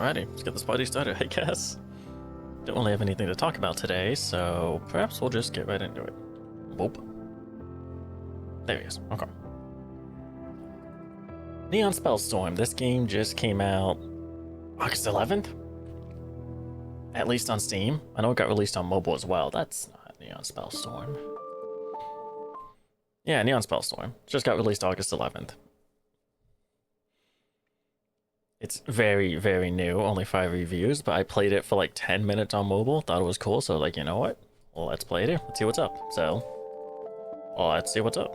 Alrighty, let's get this party started, I guess. Don't really have anything to talk about today, so perhaps we'll just get right into it. Whoop. There he is. Okay. Neon Spellstorm. This game just came out August 11th? At least on Steam. I know it got released on mobile as well. That's not Neon Spellstorm. Yeah, Neon Spellstorm. Just got released August 11th. It's very, very new, only 5 reviews, but I played it for like 10 minutes on mobile, thought it was cool, so like, you know what? Well, let's play it here, let's see what's up. So, well, let's see what's up.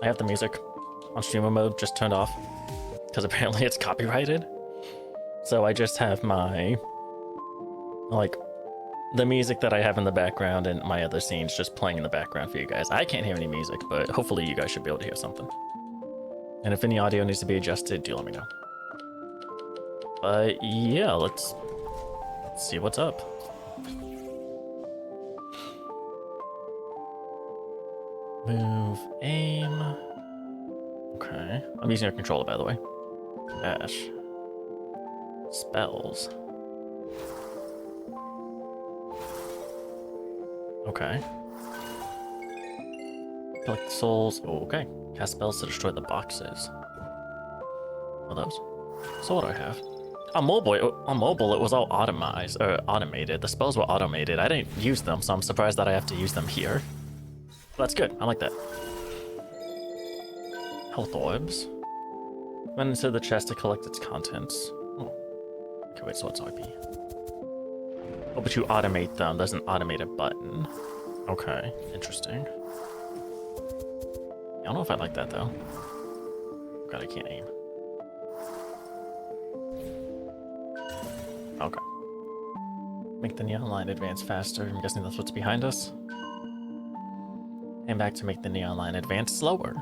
I have the music on streamer mode just turned off, because apparently it's copyrighted. So I just have my, like, the music that I have in the background and my other scenes just playing in the background for you guys. I can't hear any music, but hopefully you guys should be able to hear something. And if any audio needs to be adjusted, do let me know. But yeah, let's see what's up. Move, aim. Okay, I'm using your controller, by the way. Dash. Spells. Okay. Collect souls. Okay. Cast spells to destroy the boxes. What are those? So what do I have? On mobile, it was all automated. The spells were automated. I didn't use them, so I'm surprised that I have to use them here. But that's good. I like that. Health orbs. Went into the chest to collect its contents. Oh. Okay, wait, so what's RP? Oh, but you automate them. There's an automated button. Okay, interesting. I don't know if I like that, though. God, I can't aim. Okay. Make the neon line advance faster. I'm guessing that's what's behind us. And back to make the neon line advance slower.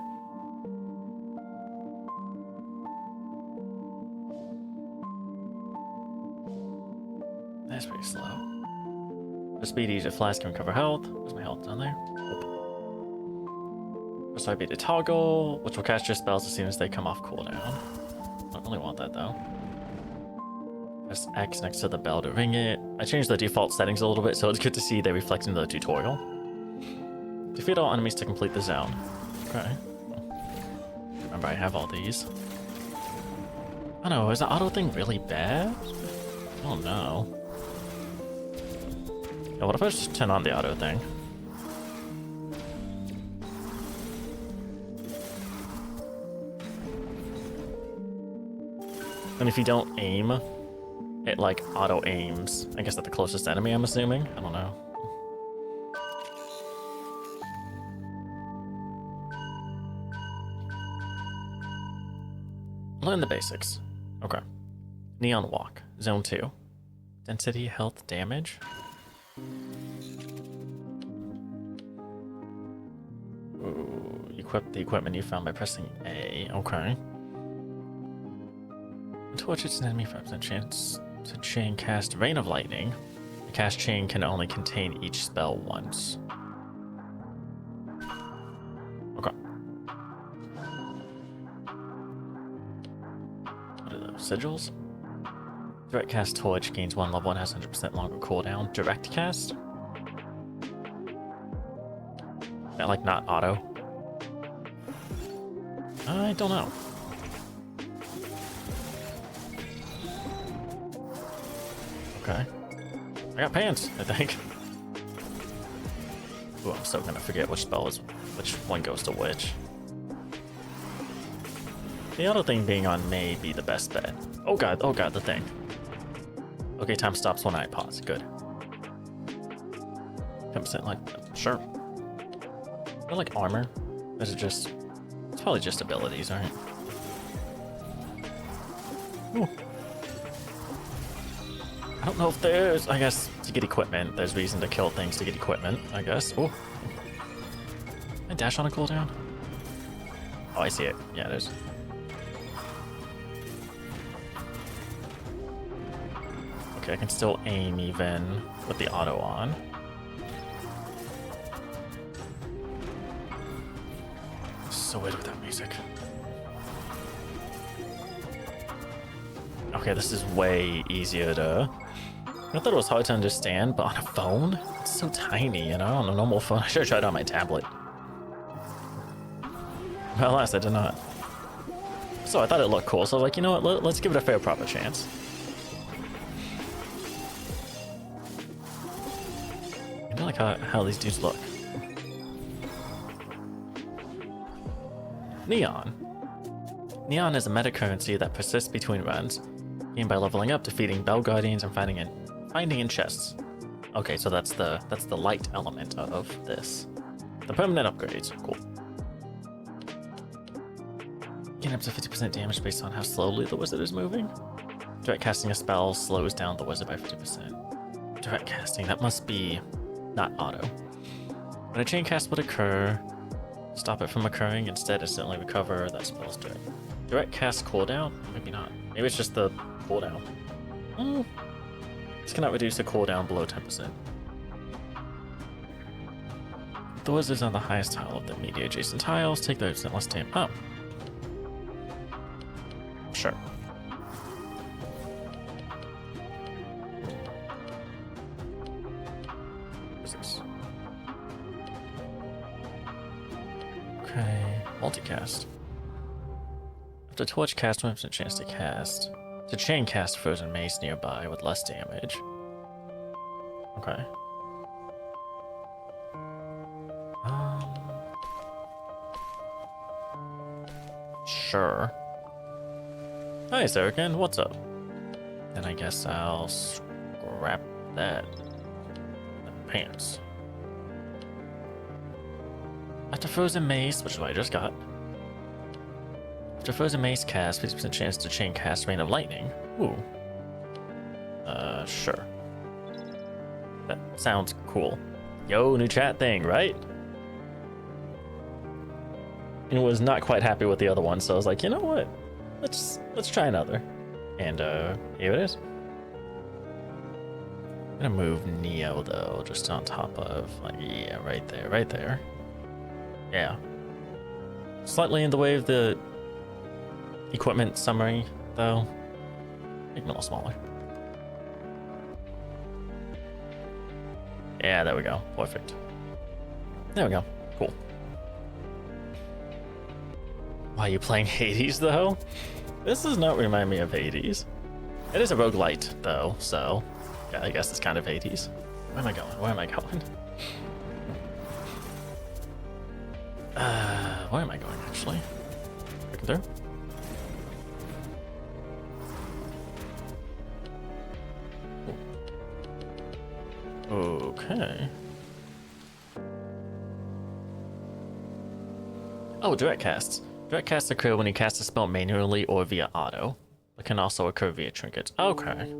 That's pretty slow. The speed each flask can recover health. Where's my health down there? Press RB to toggle, which will cast your spells as soon as they come off cooldown. Don't really want that though. Press X next to the bell to ring it. I changed the default settings a little bit, so it's good to see they reflect in the tutorial. Defeat all enemies to complete the zone. Okay. Remember, I have all these. I don't know, is the auto thing really bad? I don't know. Yeah, what if I just turn on the auto thing? And if you don't aim, it like auto aims. I guess at the closest enemy, I'm assuming. I don't know. Learn the basics. Okay. Neon walk. Zone 2. Density, health, damage. Ooh, equip the equipment you found by pressing A. Okay. Torch its enemy for a chance to chain cast Rain of Lightning. The cast chain can only contain each spell once. Okay. What are those? Sigils? Direct cast torch gains 1 level and has 100% longer cooldown. Direct cast? That like not auto? I don't know. Okay. I got pants, I think. Ooh, I'm so gonna forget which spell is which one goes to which. The auto thing being on may be the best bet. Oh god, the thing. Okay, time stops when I pause. Good. 10% like sure. I like armor. Is it just it's probably just abilities, right? Ooh. I don't know if there's, I guess, to get equipment. There's reason to kill things to get equipment, I guess. Oh. Can I dash on a cooldown? Oh, I see it. Yeah, it is. Okay, I can still aim even with the auto on. So weird with that music. Okay, this is way easier to... I thought it was hard to understand, but on a phone? It's so tiny, you know? On a normal phone, I should have tried it on my tablet. But alas, I did not. So I thought it looked cool, so I was like, you know what, let's give it a fair, proper chance. I don't like how these dudes look. Neon. Neon is a meta currency that persists between runs, gained by leveling up, defeating Bell Guardians, and finding in chests. Okay, so that's the light element of this. The permanent upgrades, cool. Gain up to 50% damage based on how slowly the wizard is moving. Direct casting a spell slows down the wizard by 50%. Direct casting, that must be not auto. When a chain cast would occur, stop it from occurring, instead instantly recover that spell's direct. Direct cast cooldown? Maybe not. Maybe it's just the cooldown. This cannot reduce the cooldown below 10%. The wizards on the highest tile of the media adjacent tiles take 30% less damage. Oh. Sure. What's this? Okay. Multicast. After torch cast, 100% chance to cast. To chain cast frozen mace nearby with less damage. Okay. Sure. Hi, Sarkin, what's up? Then I guess I'll scrap that. The pants. After frozen mace, which is what I just got. After frozen mace cast, 50% chance to chain cast rain of lightning. Ooh. Sure. That sounds cool. Yo, new chat thing, right? And was not quite happy with the other one, so I was like, you know what? Let's try another. And here it is. I'm gonna move Neo though, just on top of, like, yeah, right there. Yeah. Slightly in the way of the equipment summary though. Make it a little smaller. Yeah, there we go. Perfect. There we go. Cool. Why are you playing Hades though? This does not remind me of Hades. It is a roguelite though, so yeah, I guess it's kind of Hades. Where am I going? Where am I going? Where am I going actually? Looking through? Okay. Oh, direct casts. Direct casts occur when you cast a spell manually or via auto. It can also occur via trinkets. Okay.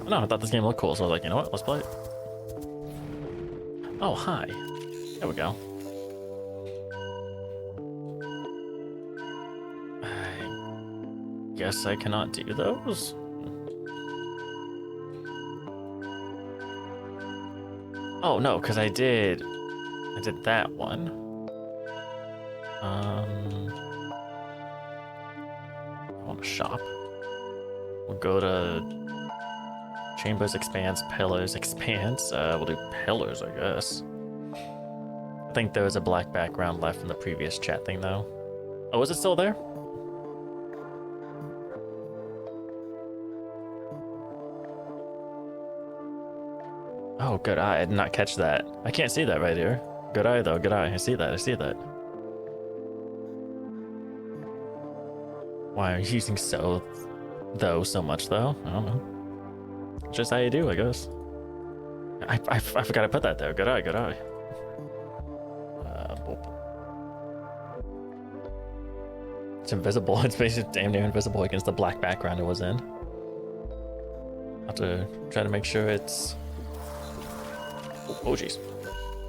No, I thought this game looked cool, so I was like, you know what? Let's play it. Oh, hi. There we go. I guess I cannot do those. Oh no, because I did that one. I want to shop. We'll go to Chambers Expanse, Pillars Expanse. We'll do Pillars, I guess. I think there was a black background left from the previous chat thing, though. Oh, is it still there? Oh, good eye. I did not catch that. I can't see that right here. Good eye, though. Good eye. I see that. I see that. Why are you using so much, though? I don't know. It's just how you do, I guess. I forgot I put that there. Good eye, good eye. It's invisible. It's basically damn near invisible against the black background it was in. I'll have to try to make sure it's... Oh, jeez.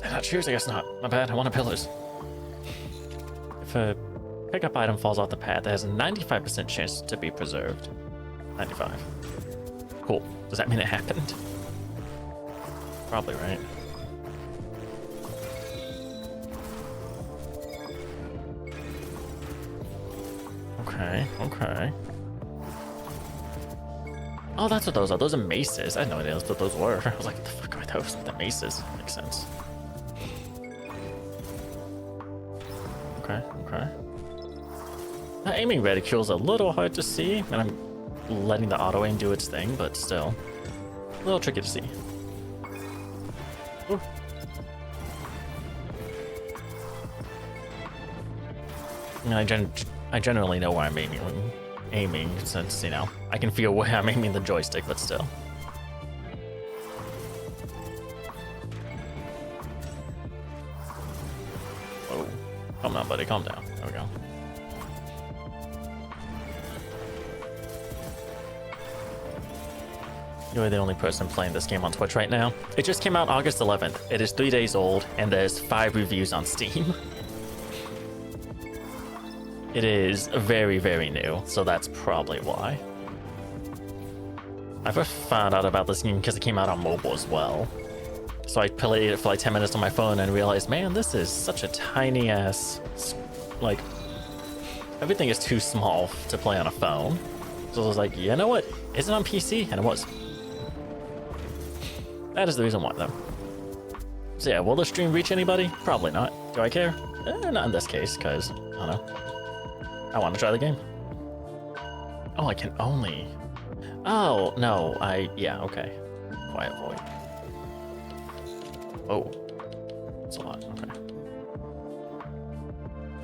They're not cheers? I guess not. My bad. I wanted pillars. If a pickup item falls off the path, it has a 95% chance to be preserved. 95. Cool. Does that mean it happened? Probably, right? Okay, okay. Oh, that's what those are. Those are maces. I had no idea what those were. I was like, what the fuck are those? The maces. Makes sense. Okay, okay. That aiming reticule is a little hard to see, and I'm letting the auto aim do its thing, but still. A little tricky to see. Ooh. I mean, I generally know where I'm aiming since, you know, I can feel where I'm aiming the joystick, but still. Oh, calm down, buddy, calm down. There we go. You're the only person playing this game on Twitch right now. It just came out August 11th. It is 3 days old, and there's 5 reviews on Steam. It is very, very new, so that's probably why. I first found out about this game because it came out on mobile as well. So I played it for like 10 minutes on my phone and realized, man, this is such a tiny ass, like, everything is too small to play on a phone. So I was like, you know what? Is it on PC? And it was. That is the reason why, though. So yeah, will the stream reach anybody? Probably not. Do I care? Not in this case, because, I don't know. I want to try the game. Oh, I can only... Oh, no, yeah, okay. Quiet void. Oh. That's a lot, okay.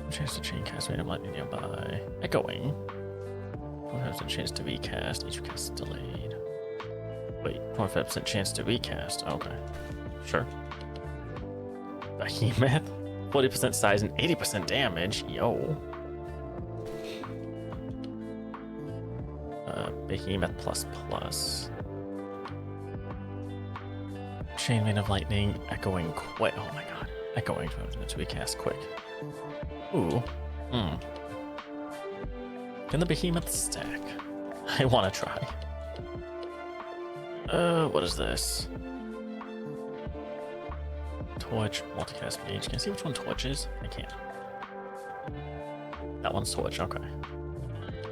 Chance to chain cast, random lightning nearby. Echoing. What has a chance to recast? Each cast is delayed. Wait, 25% chance to recast. Okay. Sure. Behemoth? 40% size and 80% damage. Yo. Behemoth plus. Chain Vein of Lightning. Echoing quick. Oh my god. Echoing to recast quick. Ooh. Can the Behemoth stack? I want to try. What is this? Torch, multicast mage. Can I see which one Torch is? I can't. That one's Torch, okay.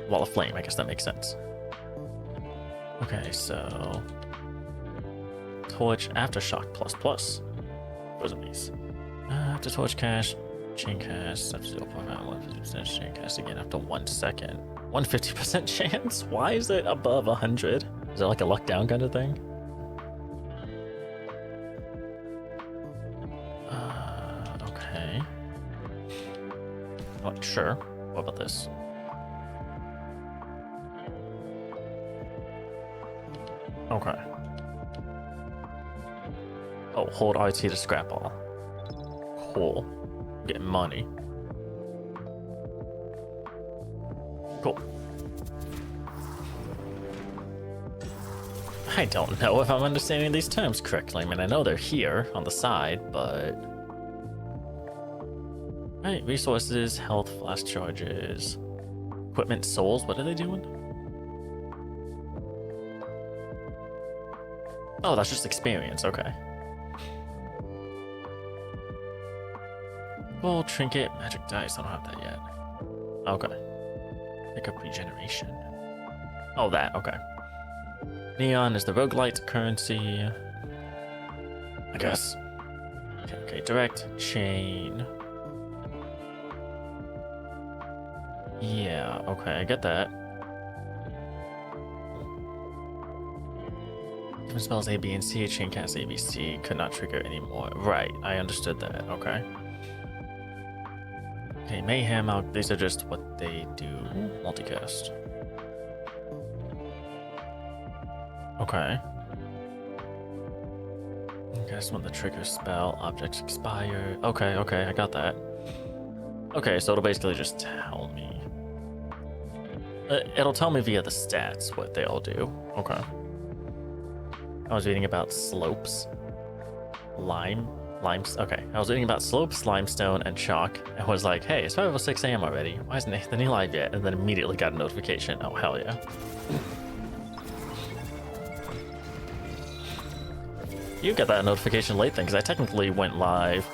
Wall of Flame, I guess that makes sense. Okay, so... Torch, Aftershock plus. Those are these. After Torch cast, chain cast, up to 0.5, 150% chain cast again after 1 second. 150% chance? Why is it above 100? Is it like a luck down kind of thing? Okay. Oh, sure. What about this? Okay. Oh, hold RT to scrap all. Cool. Getting money. Cool. I don't know if I'm understanding these terms correctly. I mean, I know they're here on the side, but... Right, resources, health, flash charges, equipment, souls, what are they doing? Oh, that's just experience, okay. Gold, trinket, magic dice, I don't have that yet. Okay. Pick up regeneration. Oh, that, okay. Neon is the roguelite currency. I guess. Okay, direct, chain. Yeah, okay, I get that. Different spells A, B, and C, chain cast A, B, C could not trigger anymore. Right, I understood that, okay. Okay, Mayhem, these are just what they do. Multicast. Okay. Cast when the trigger spell, objects expire. Okay, I got that. Okay, so it'll basically just tell me. It'll tell me via the stats what they all do. Okay. I was reading about slopes. Okay. I was reading about slopes, limestone, and chalk, and was like, hey, it's 5:06 a.m. already. Why isn't Anthony live yet? And then immediately got a notification. Oh, hell yeah. You got that notification late then, because I technically went live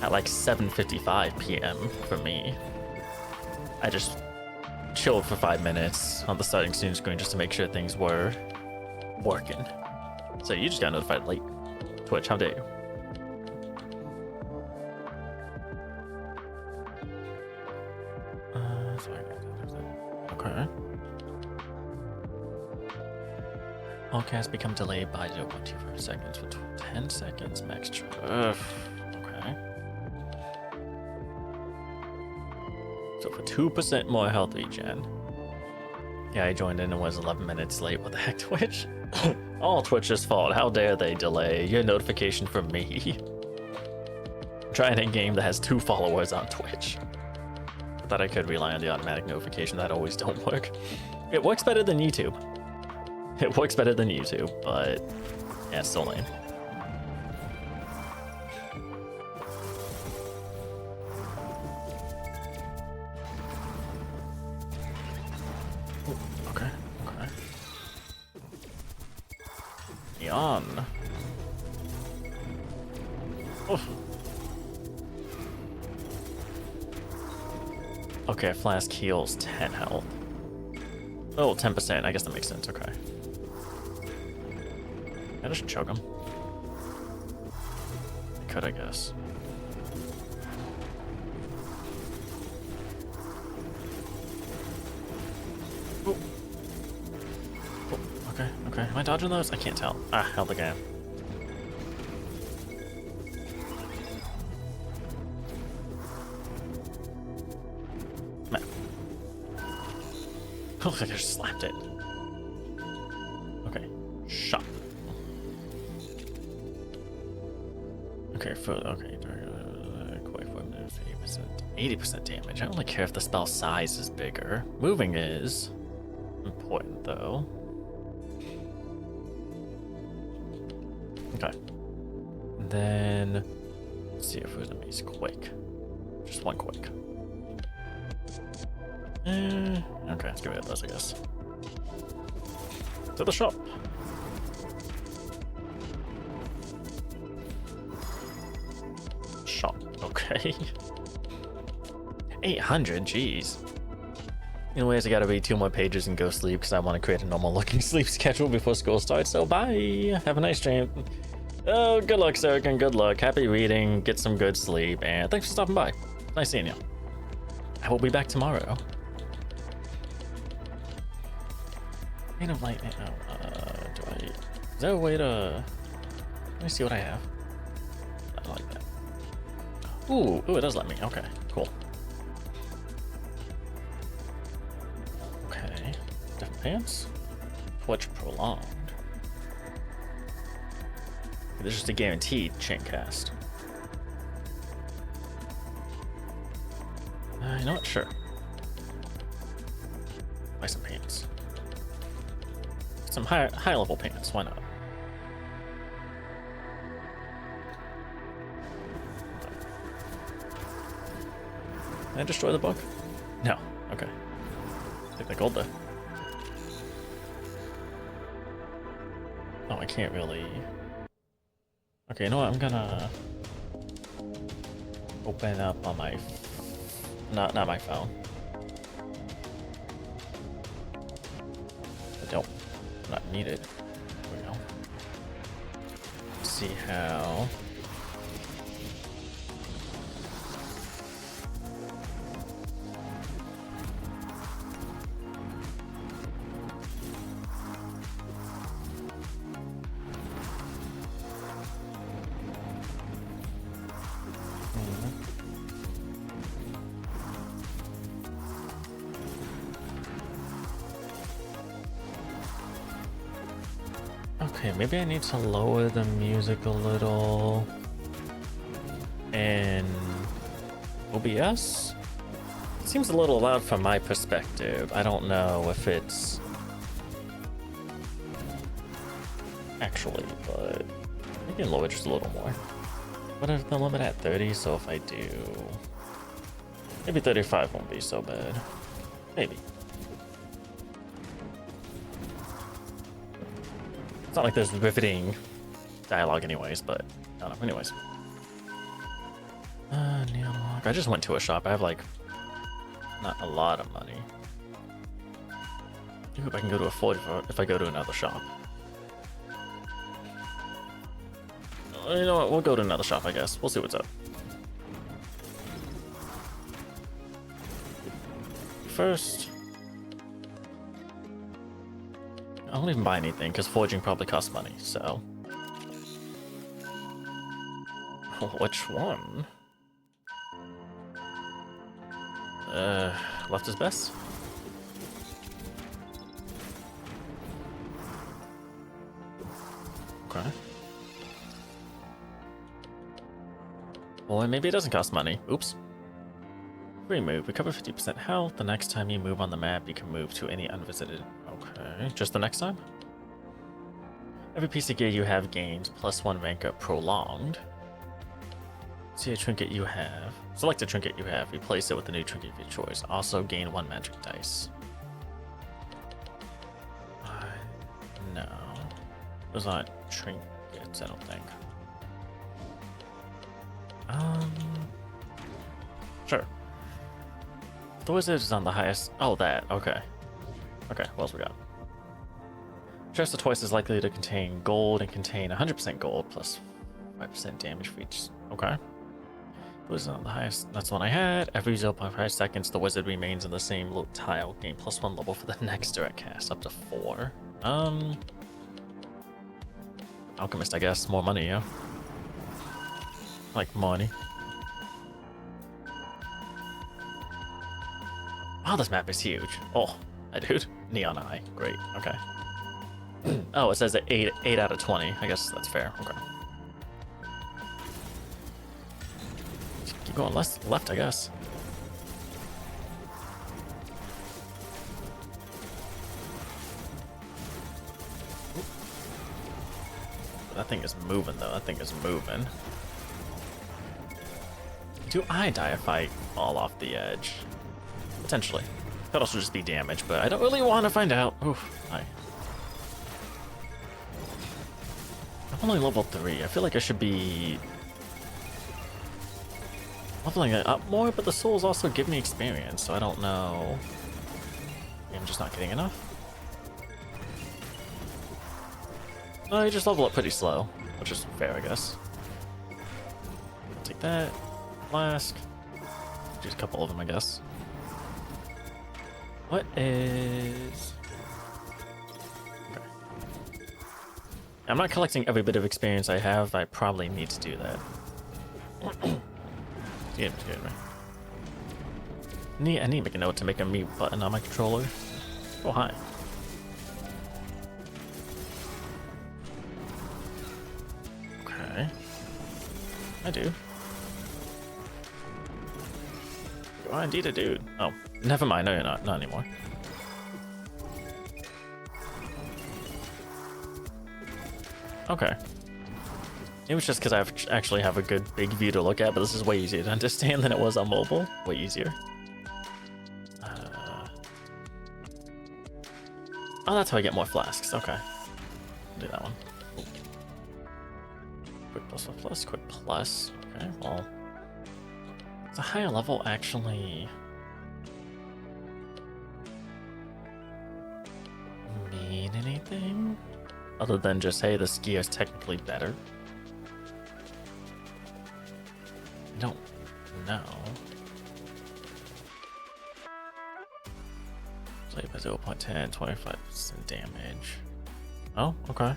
at like 7:55 p.m. for me. I just chilled for 5 minutes on the starting screen just to make sure things were working. So you just got notified late. Twitch, how dare you? Okay. All casts become delayed by 0.25 seconds for 10 seconds max. Okay. So for 2% more health regen. Yeah, I joined in and was 11 minutes late. What the heck, Twitch? All Twitch's fault. How dare they delay your notification from me? Trying a game that has 2 followers on Twitch. Thought I could rely on the automatic notification. That always don't work. It works better than YouTube. It works better than YouTube, but yeah, it's still lame. Okay, okay. Neon. Oof. Okay, flask heals 10 health. Oh, 10%. I guess that makes sense. Okay. I just choke him. I could, I guess. Oh. Oh, okay, okay. Am I dodging those? I can't tell. Ah, held the game. Man. Oh, I just slapped it. Okay. Shot. Okay, okay, quick 4 minutes, 80% damage. I don't really care if the spell size is bigger. Moving is important though. Okay. Then let's see if there's enemies quick. Just one quick. Okay, let's get rid of those, I guess. To the shop. Okay. 800, jeez. Anyways, I gotta read 2 more pages and go sleep because I want to create a normal looking sleep schedule before school starts. So bye. Have a nice stream. Oh, good luck, Sarah, and good luck. Happy reading. Get some good sleep, and thanks for stopping by. Nice seeing you. I will be back tomorrow. Made of lightning. Is there a way to? Let me see what I have. I like that. Ooh, it does let me. Okay, cool. Okay, different pants. Twitch prolonged. This is just a guaranteed chain cast. You know what? Sure. Buy some pants. Some high level pants. Why not? Did I destroy the book? No. Okay. Take the gold though. Oh, I can't really. Okay, you know what? I'm gonna open up on my not my phone. I don't not need it. There we go. Let's see how. Okay, maybe I need to lower the music a little. And OBS? It seems a little loud from my perspective. I don't know if it's actually, but maybe lower just a little more. What if the limit at 30? So if I do, maybe 35 won't be so bad. Maybe. It's not like there's riveting dialogue anyways, but I don't know. Anyways. Neobunny. I just went to a shop. I have like not a lot of money. I hope I can go to a 40 if I go to another shop. You know what? We'll go to another shop, I guess. We'll see what's up. First, I won't even buy anything because forging probably costs money. So, which one? Left is best. Okay. Well, maybe it doesn't cost money. Oops. Free move. Recover 50% health. The next time you move on the map, you can move to any unvisited. Okay. Just the next time? Every piece of gear you have gains +1 rank up prolonged. See a trinket you have. Select a trinket you have. Replace it with a new trinket of your choice. Also gain 1 magic dice. No. Those aren't trinkets, I don't think. Sure. The wizard is on the highest. Oh, that. Okay. Okay, what else we got? Chest are twice as likely to contain gold and contain 100% gold plus 5% damage for each. Okay. The wizard on the highest. That's the one I had. Every 0.5 seconds, the wizard remains in the same tile. Gain +1 level for the next direct cast, up to 4. Alchemist, I guess. More money, yeah. Like money. Wow, this map is huge. Oh, dude. Neon Eye. Great. Okay. Oh, it says that 8 out of 20. I guess that's fair. Okay. Keep going left, I guess. That thing is moving, though. That thing is moving. Do I die if I fall off the edge? Potentially. Could also just be damage, but I don't really want to find out. Oof. Hi. I'm only level 3. I feel like I should be leveling it up more, but the souls also give me experience, so I don't know. Maybe I'm just not getting enough. No, you just level up pretty slow, which is fair, I guess. I'll take that. Flask. Just a couple of them, I guess. What is... Okay. I'm not collecting every bit of experience I have. I probably need to do that. Excuse me. I need to make a note to make a mute button on my controller. Oh, hi. Okay. I do. Oh, indeed a dude. Oh, never mind. No, you're not. Not anymore. Okay. It was just because I actually have a good big view to look at, but this is way easier to understand than it was on mobile. Way easier. Oh, that's how I get more flasks. Okay. Do that one. Ooh. Quick plus, quick plus. Okay, well. Does a higher level actually mean anything? Other than just, hey, this gear is technically better? I don't know. Play by 0.10, 25% damage. Oh, okay.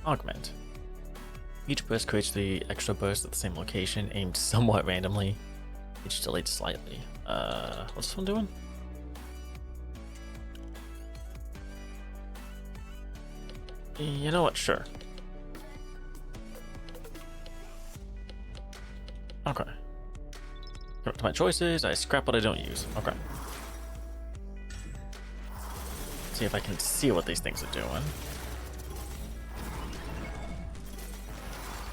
Augment. Each burst creates the extra burst at the same location, aimed somewhat randomly. Each delayed slightly. What's this one doing? You know what? Sure. Okay. Go to my choices. I scrap what I don't use. Okay. See if I can see what these things are doing.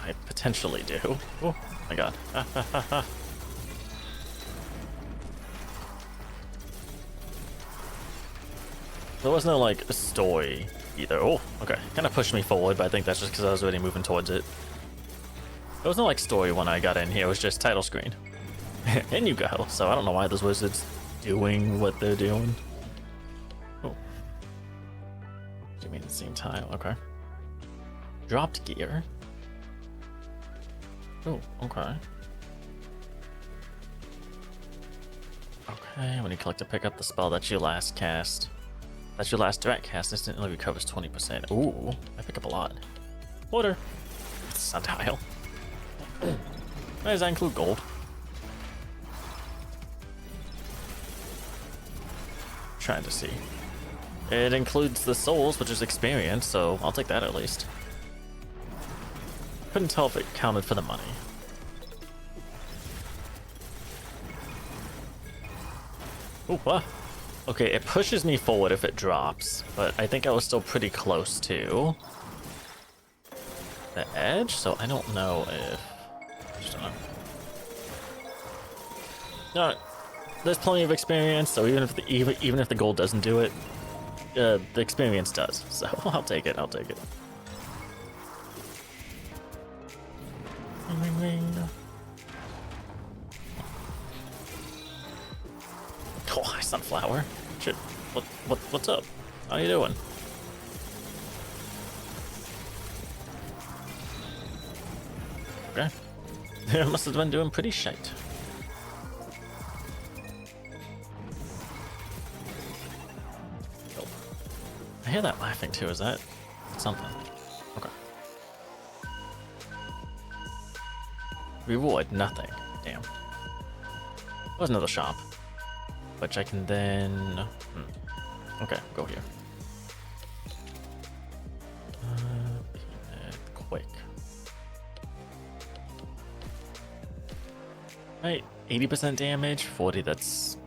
I potentially do. Oh my god. There was no, like, a story either. Oh, okay. Kind of pushed me forward, but I think that's just because I was already moving towards it. There was no, like, story when I got in here. It was just title screen. And you go. So I don't know why those wizards doing what they're doing. Oh. You mean the same tile? Okay. Dropped gear. Oh, okay. Okay, when you collect to pick up the spell that you last cast, that your last direct cast instantly recovers 20%. Ooh, I pick up a lot. Water. Sundial. Does that include gold? Trying to see. It includes the souls, which is experience, so I'll take that at least. Couldn't tell if it counted for the money. Ooh, what? Okay, it pushes me forward if it drops, but I think I was still pretty close to the edge, so I don't know if... Just don't know. Alright, there's plenty of experience, so even if the gold doesn't do it, the experience does. So I'll take it. I'll take it. Ring, ring, ring. Oh, hi, sunflower. Shit. What's up? How you doing? Okay. They must have been doing pretty shite. Oh. I hear that laughing too. Is that something? Okay. Reward, nothing. Damn. There's another shop. Which I can then... Okay, go here. Quick. Right, 80% damage, 40, that's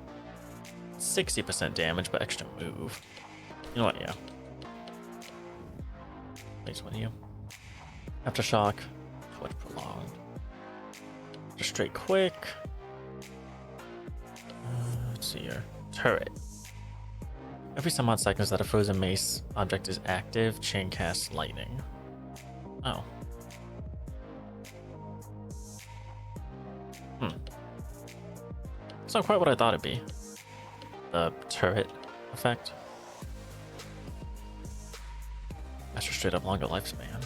60% damage, but extra move. You know what, yeah. Next one, you. Aftershock, Torch Prolonged. Just straight quick. Let's see here. Turret. Every some odd seconds that a frozen mace object is active, chain cast lightning. Oh. It's not quite what I thought it'd be. The turret effect. That's just straight up longer lifespan.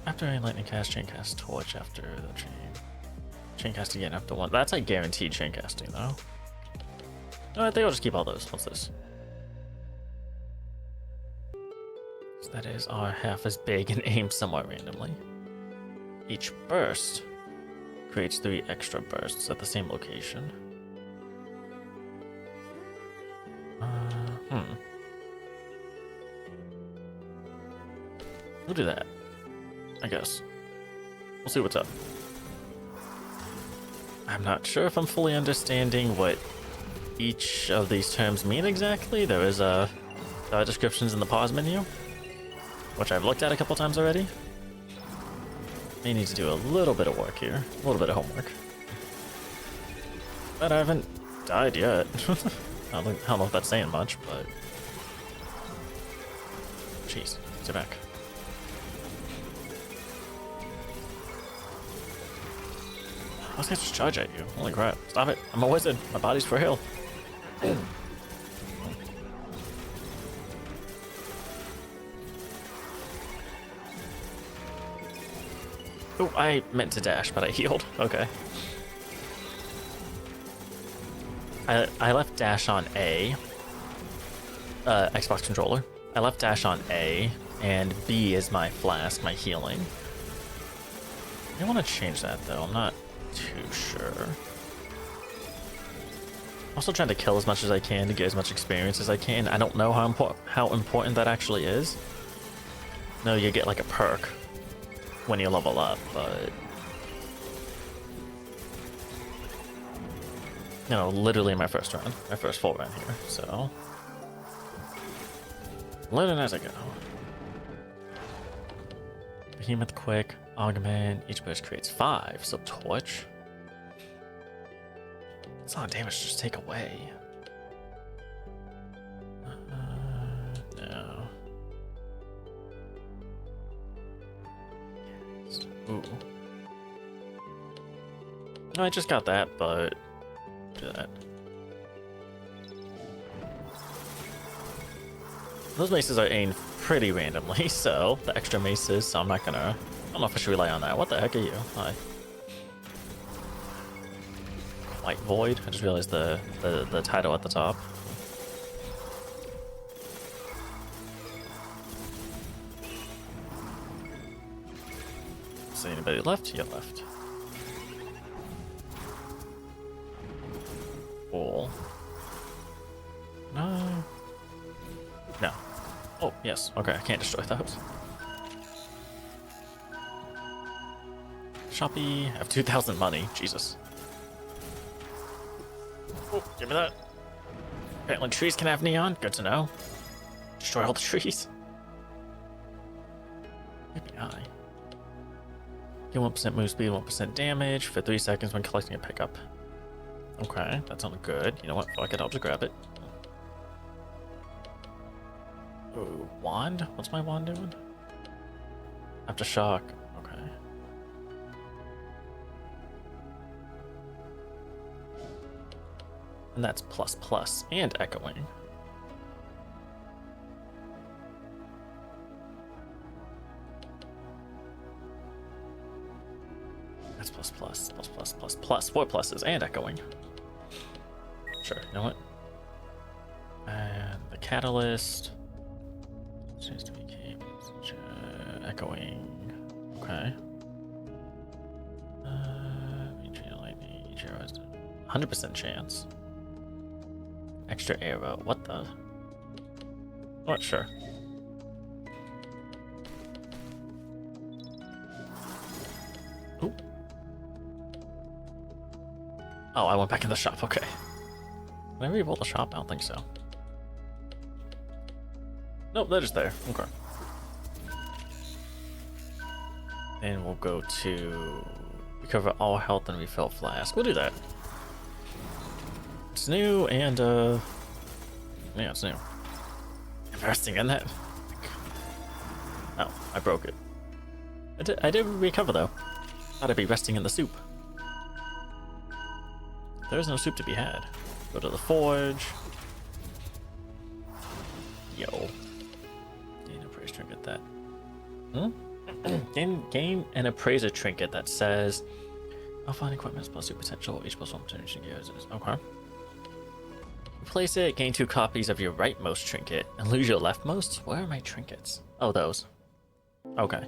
After any lightning cast, chain cast torch after the chain. Chain cast again after one. That's like guaranteed chain casting though. No, I think I'll just keep all those. What's this? So that is our half as big and aimed somewhat randomly. Each burst creates 3 extra bursts at the same location. We'll do that, I guess. We'll see what's up. I'm not sure if I'm fully understanding what each of these terms mean exactly. There is descriptions in the pause menu, which I've looked at a couple times already. May need to do a little bit of work here, a little bit of homework. But I haven't died yet. I don't know if that's saying much, but... Jeez, sit back. I was gonna just charge at you. Holy crap. Stop it. I'm a wizard. My body's frail. Oh, I meant to dash, but I healed. Okay. I left dash on A. Xbox controller. I left dash on A, and B is my flask, my healing. I want to change that though. I'm not too sure. Also trying to kill as much as I can to get as much experience as I can. I don't know how important that actually is. No, you get like a perk when you level up, but you know, literally my first run, my first full run here, so learning as I go. Behemoth quick, augment, each burst creates 5, so torch. It's not damage to just take away. No. Ooh. No, I just got that, but do that. Those maces are aimed pretty randomly, so the extra maces, so I'm not gonna... I don't know if I should rely on that. What the heck are you? Hi. White Void? I just realized the title at the top. Is anybody left? Yeah, left. Cool. No. No. Oh, yes. Okay, I can't destroy those. Shoppy. I have 2,000 money. Jesus. Oh, give me that. Apparently trees can have neon. Good to know. Destroy all the trees. Maybe I. Get 1% move speed, 1% damage for 3 seconds when collecting a pickup. Okay, that sounds good. You know what? Fuck it, I'll just grab it. Ooh, wand? What's my wand doing? Aftershock. Okay. And that's ++ and echoing. That's +++++++, 4 pluses and echoing. Sure, you know what? And the catalyst. Seems to be echoing. Okay. 100% chance. Extra arrow. What the? What? Sure. Ooh. Oh, I went back in the shop. Okay. Did I re-roll the shop? I don't think so. Nope, they're just there. Okay. And we'll go to recover all health and refill flask. We'll do that. It's new and yeah, it's new. Investing in that. Oh, I broke it. I did recover though. Thought I'd be resting in the soup. There is no soup to be had. Go to the forge. Yo. Gain appraiser trinket that. Gain an appraiser trinket that says I'll find equipment plus super potential, each plus 1 potential gears. Okay. Replace it, gain 2 copies of your rightmost trinket, and lose your leftmost? Where are my trinkets? Oh, those. Okay.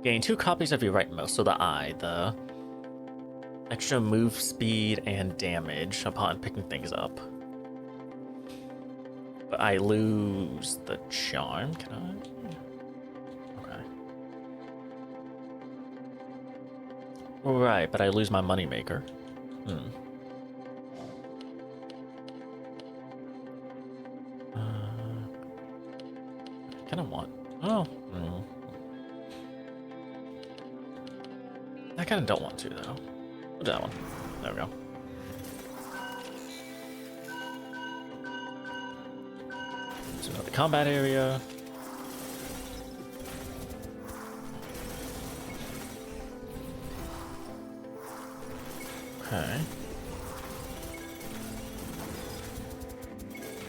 Gain 2 copies of your rightmost, so the eye, the extra move speed and damage upon picking things up. But I lose the charm, can I? Okay. Right, but I lose my moneymaker. I kind of want... Oh. I kind of don't want to, though. We'll do that one. There we go. So now the combat area. Okay.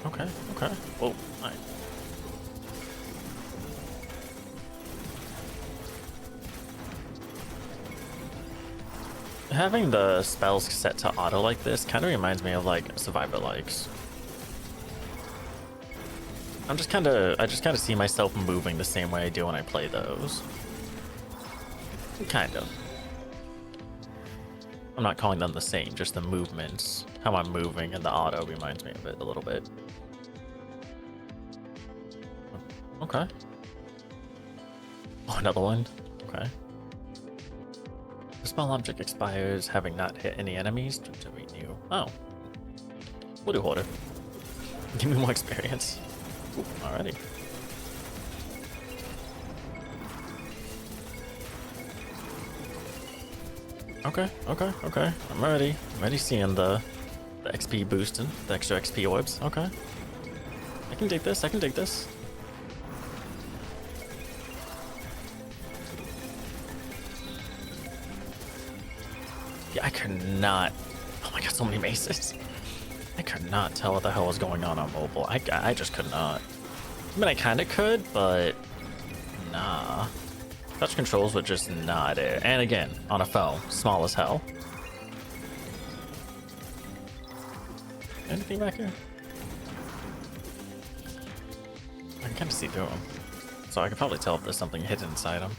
Okay, okay. Whoa, alright. Having the spells set to auto like this kind of reminds me of like Survivor likes. I just kind of see myself moving the same way I do when I play those. Kind of. I'm not calling them the same, just the movements. How I'm moving and the auto reminds me of it a little bit. Okay. Oh, another one. Okay. The spell object expires having not hit any enemies to renew. Oh. We'll do Hoarder. Give me more experience. Ooh, alrighty. Okay, okay, okay. I'm ready. I'm ready seeing the XP boosting, the extra XP orbs. Okay. I can dig this, I can dig this. Yeah, I could not. Oh my god, so many maces. I could not tell what the hell was going on mobile. I just could not. I mean, I kinda could, but nah. Touch controls would just not it. And again, on a phone, small as hell. Anything back here? I can kind of see through them, so I can probably tell if there's something hidden inside them.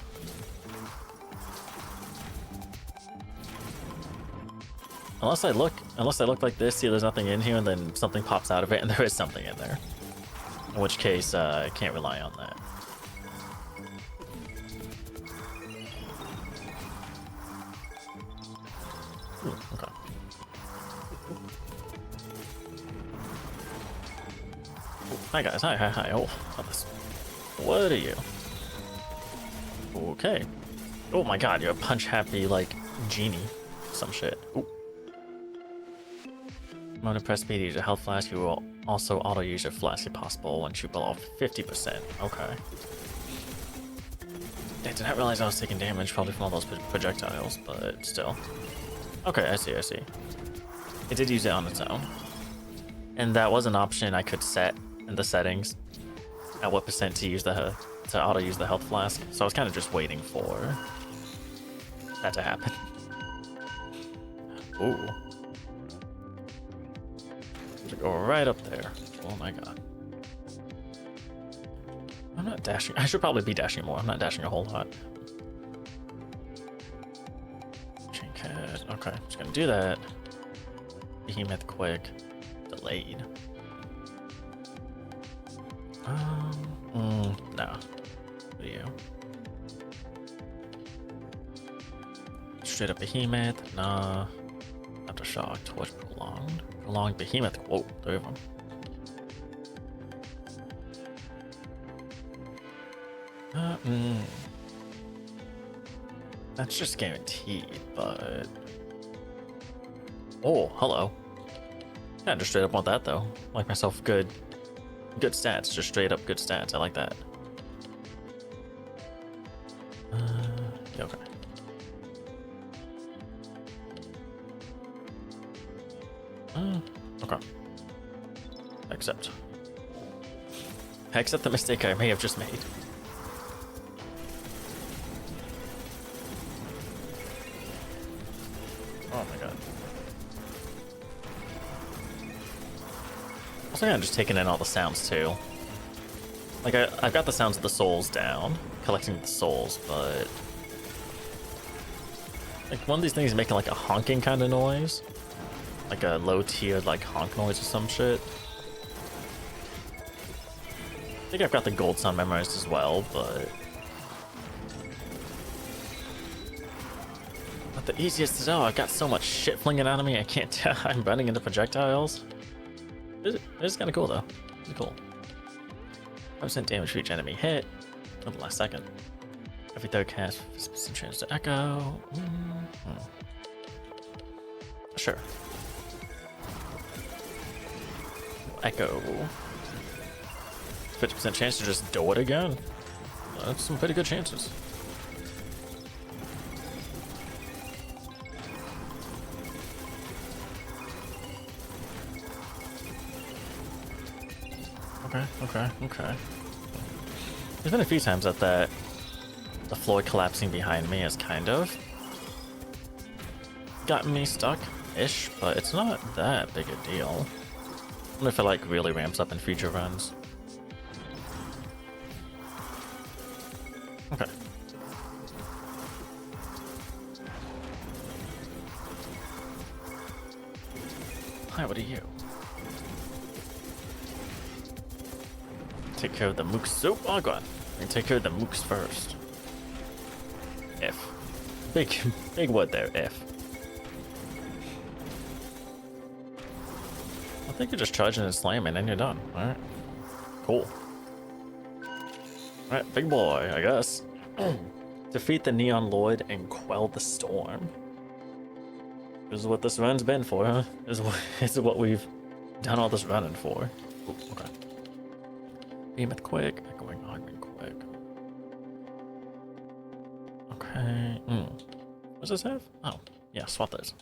Unless I look like this, see there's nothing in here, and then something pops out of it, and there is something in there. In which case, I can't rely on that. Ooh, okay. Ooh, hi guys, hi. Oh, not this. What are you? Okay. Oh my god, you're a punch-happy, like, genie. Some shit. Ooh. When to press B to use a health flask, you will also auto-use your flask if possible once you below 50%. Okay. I did not realize I was taking damage, probably from all those projectiles, but still. Okay, I see. It did use it on its own. And that was an option I could set in the settings at what percent to use to auto-use the health flask. So I was kind of just waiting for that to happen. Ooh. Go right up there. Oh my god. I'm not dashing. I should probably be dashing more. I'm not dashing a whole lot. Chain cat. Okay, just gonna do that. Behemoth quick. Delayed. No. Who are you? Straight up behemoth. Nah. Aftershock. Torch prolonged. Prolonged behemoth. Whoa, 3 of them. That's just guaranteed, but... Oh, hello. Yeah, just straight up want that though. Like myself good stats, just straight up good stats. I like that. Yeah, okay. Okay. Accept the mistake I may have just made. Oh my god. Also, I'm just taking in all the sounds too. Like I've got the sounds of the souls down, collecting the souls, but like one of these things is making like a honking kind of noise. Like a low-tiered like honk noise or some shit. I think I've got the gold sound memorized as well, but the easiest to know. I've got so much shit flinging out of me, I can't tell. I'm running into projectiles. It's kind of cool though. It's cool. 5% damage for each enemy hit. On the last second. Every third cast, 50% chance to echo. Sure. Echo. 50% chance to just do it again. That's some pretty good chances. Okay. There's been a few times that the floor collapsing behind me has kind of gotten me stuck-ish, but it's not that big a deal. I wonder if it like really ramps up in future runs. Okay. Hi, what are you? Take care of the mooks. Oh god. And take care of the mooks first. F. Big word there, F. I think you're just charging and slamming and you're done. Alright. Cool. Alright, big boy, I guess. Defeat the Neon Lord and quell the storm. This is what this run's been for, huh? This is what we've done all this running for. Ooh, okay. Behemoth quick, echoing augment quick. Okay. What does this have? Oh, yeah, swap those.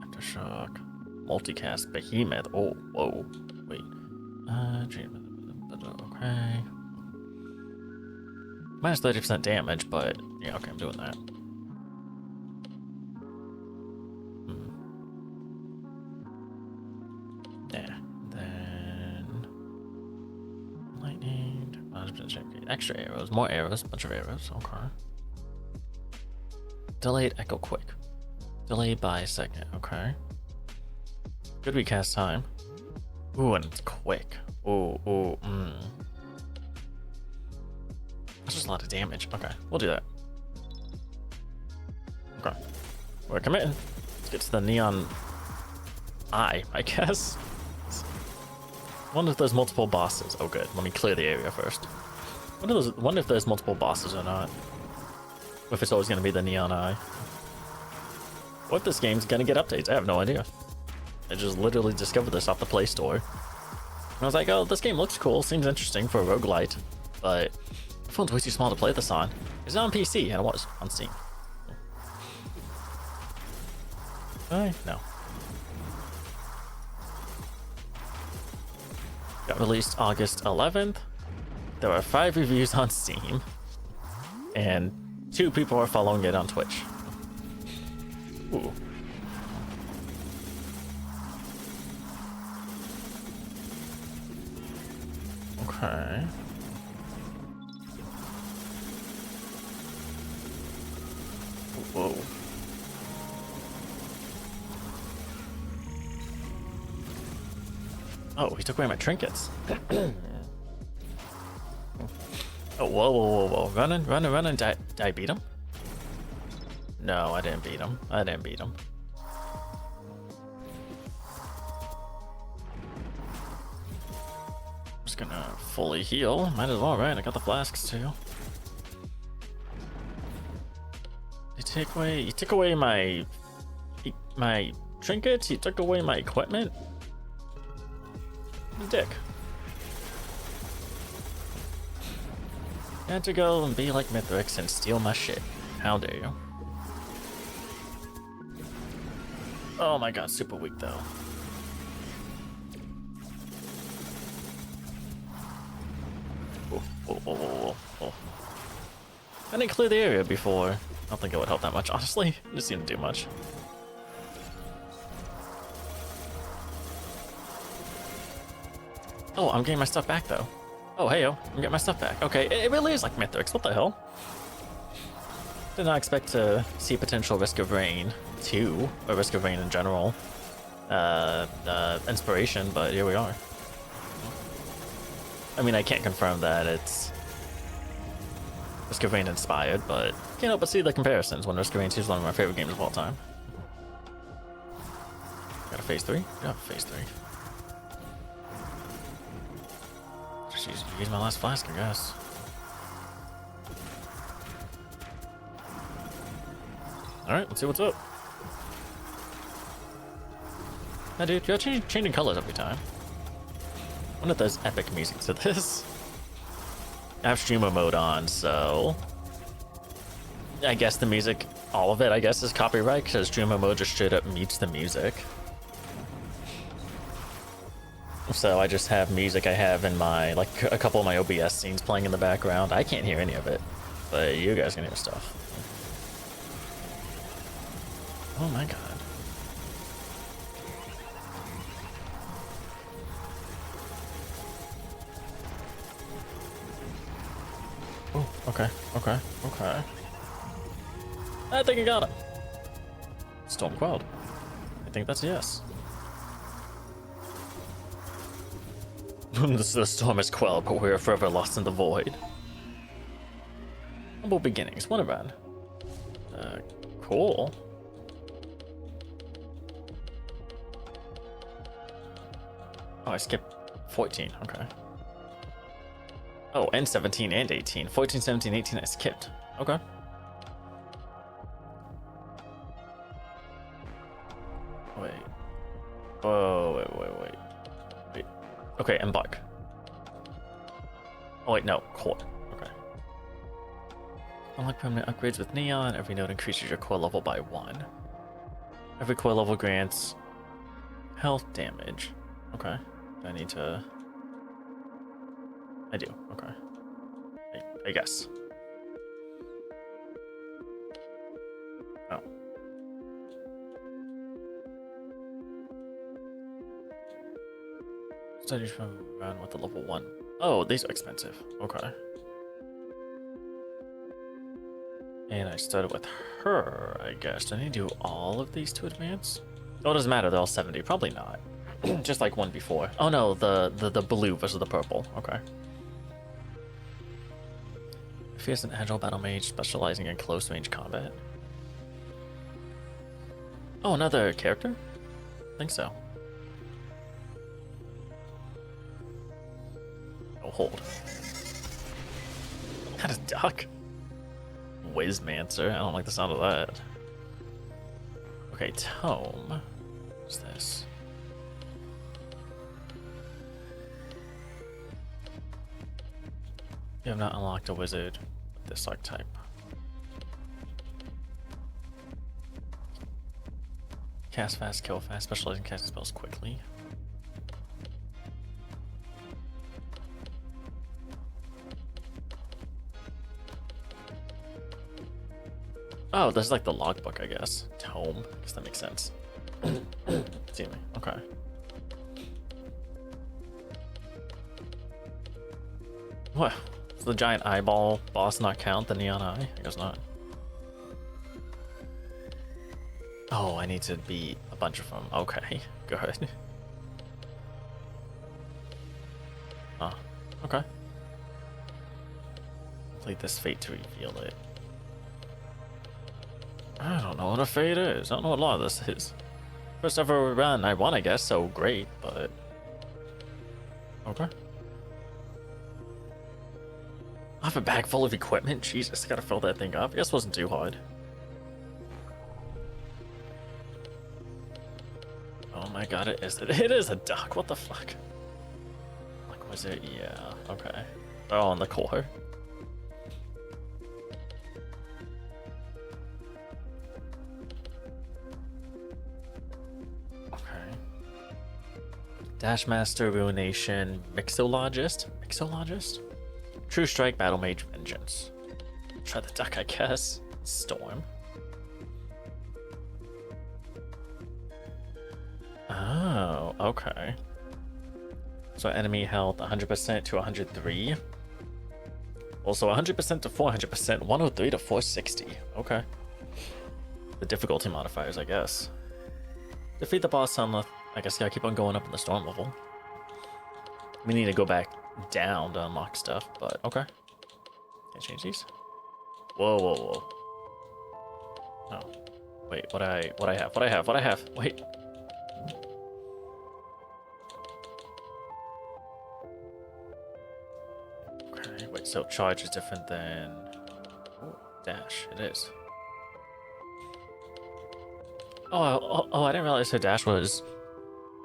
Aftershock. Multicast behemoth. Oh, whoa. Wait. Okay. Minus 30% damage, but yeah, okay, I'm doing that. Yeah. Then lightning. Extra arrows, more arrows, bunch of arrows. Okay. Delayed echo quick. Delayed by a second. Okay. Good recast time. Ooh, and it's quick. Ooh. That's just a lot of damage. Okay, we'll do that. Okay. We're committing. Let's get to the neon eye, I guess. Wonder if there's multiple bosses. Oh, good. Let me clear the area first. Wonder if there's multiple bosses or not. Or if it's always going to be the neon eye. What if this game's going to get updates? I have no idea. I just literally discovered this off the Play Store. And I was like, oh, this game looks cool. Seems interesting for a roguelite. But my phone's way too small to play this on. It's on PC, and it was on Steam. No. Got released August 11th. There are 5 reviews on Steam. And 2 people are following it on Twitch. Ooh. Okay. Whoa. Oh, he took away my trinkets. Oh, whoa. Running. Did I beat him? No, I didn't beat him. Just gonna fully heal. Might as well, right? I got the flasks too. He took away my trinkets. He took away my equipment. Dick. You had to go and be like Mithrix and steal my shit. How dare you? Oh my god, super weak though. Oh. I didn't clear the area before. I don't think it would help that much, honestly. It just didn't do much. Oh, I'm getting my stuff back though. Oh, heyo, I'm getting my stuff back. Okay, it really is like Mithrix. What the hell? Did not expect to see potential Risk of Rain 2, or Risk of Rain in general. Inspiration, but here we are. I mean, I can't confirm that it's Risk of Rain inspired, but can't help but see the comparisons when Risk of Rain 2 is one of my favorite games of all time. Got a phase 3? Yeah, phase 3. Just use my last flask, I guess. Alright, let's see what's up. Now, dude, you're changing colors every time. I wonder if there's epic music to this. I have streamer mode on, so I guess the music, all of it, I guess, is copyright because streamer mode just straight up mutes the music. So I just have music I have in my, like, a couple of my OBS scenes playing in the background. I can't hear any of it, but you guys can hear stuff. Oh my god. Oh, okay. I think I got him. Storm quelled. I think that's a yes. The storm is quelled, but we are forever lost in the void. Humble beginnings, one event. Cool. Oh, I skipped 14, okay. Oh, and 17 and 18. 14, 17, 18, I skipped. Okay. Wait. Oh, wait. Okay, embark. Oh wait, no, core. Okay. Unlock permanent upgrades with Neon. Every node increases your core level by 1. Every core level grants health damage. Okay. I need to I do. Okay. I guess. Oh. Studies from around with the level 1. Oh, these are expensive. Okay. And I started with her, I guess. Do I need to do all of these to advance? Oh, it doesn't matter. They're all 70. Probably not. Just like one before. Oh no, the blue versus the purple. Okay. Fierce and agile battle mage specializing in close range combat. Oh, another character? I think so. Oh, hold. That is duck. Wizmancer. I don't like the sound of that. Okay, tome. What's this? You have not unlocked a wizard with this archetype. Cast fast, kill fast, specialize in casting spells quickly. Oh, this is like the logbook, I guess. Tome. I guess that makes sense. See me. Okay. What? Does the giant eyeball boss not count? The neon eye? I guess not. Oh, I need to beat a bunch of them. Okay, good. Oh, okay. Complete this fate to reveal it. I don't know what a fate is. I don't know what a lot of this is. First ever run, I won, I guess, so great, but... Okay. I have a bag full of equipment? Jesus, I gotta fill that thing up. I guess it wasn't too hard. Oh my god, it is a duck. What the fuck? Like, was it? Yeah, okay. Oh, on the core. Okay. Dashmaster, Ruination, Mixologist? Mixologist? True Strike, Battle Mage, Vengeance. Try the duck, I guess. Storm. Oh, okay. So enemy health 100% to 103. Also 100% to 400%, 103 to 460. Okay. The difficulty modifiers, I guess. Defeat the boss on the... I guess gotta keep on going up in the storm level. We need to go back down to unlock stuff, but okay. Can't change these. Whoa, whoa, whoa. Oh. Wait, what I have? Wait. Okay, wait, so charge is different than... Oh, dash, it is. Oh, I didn't realize her dash was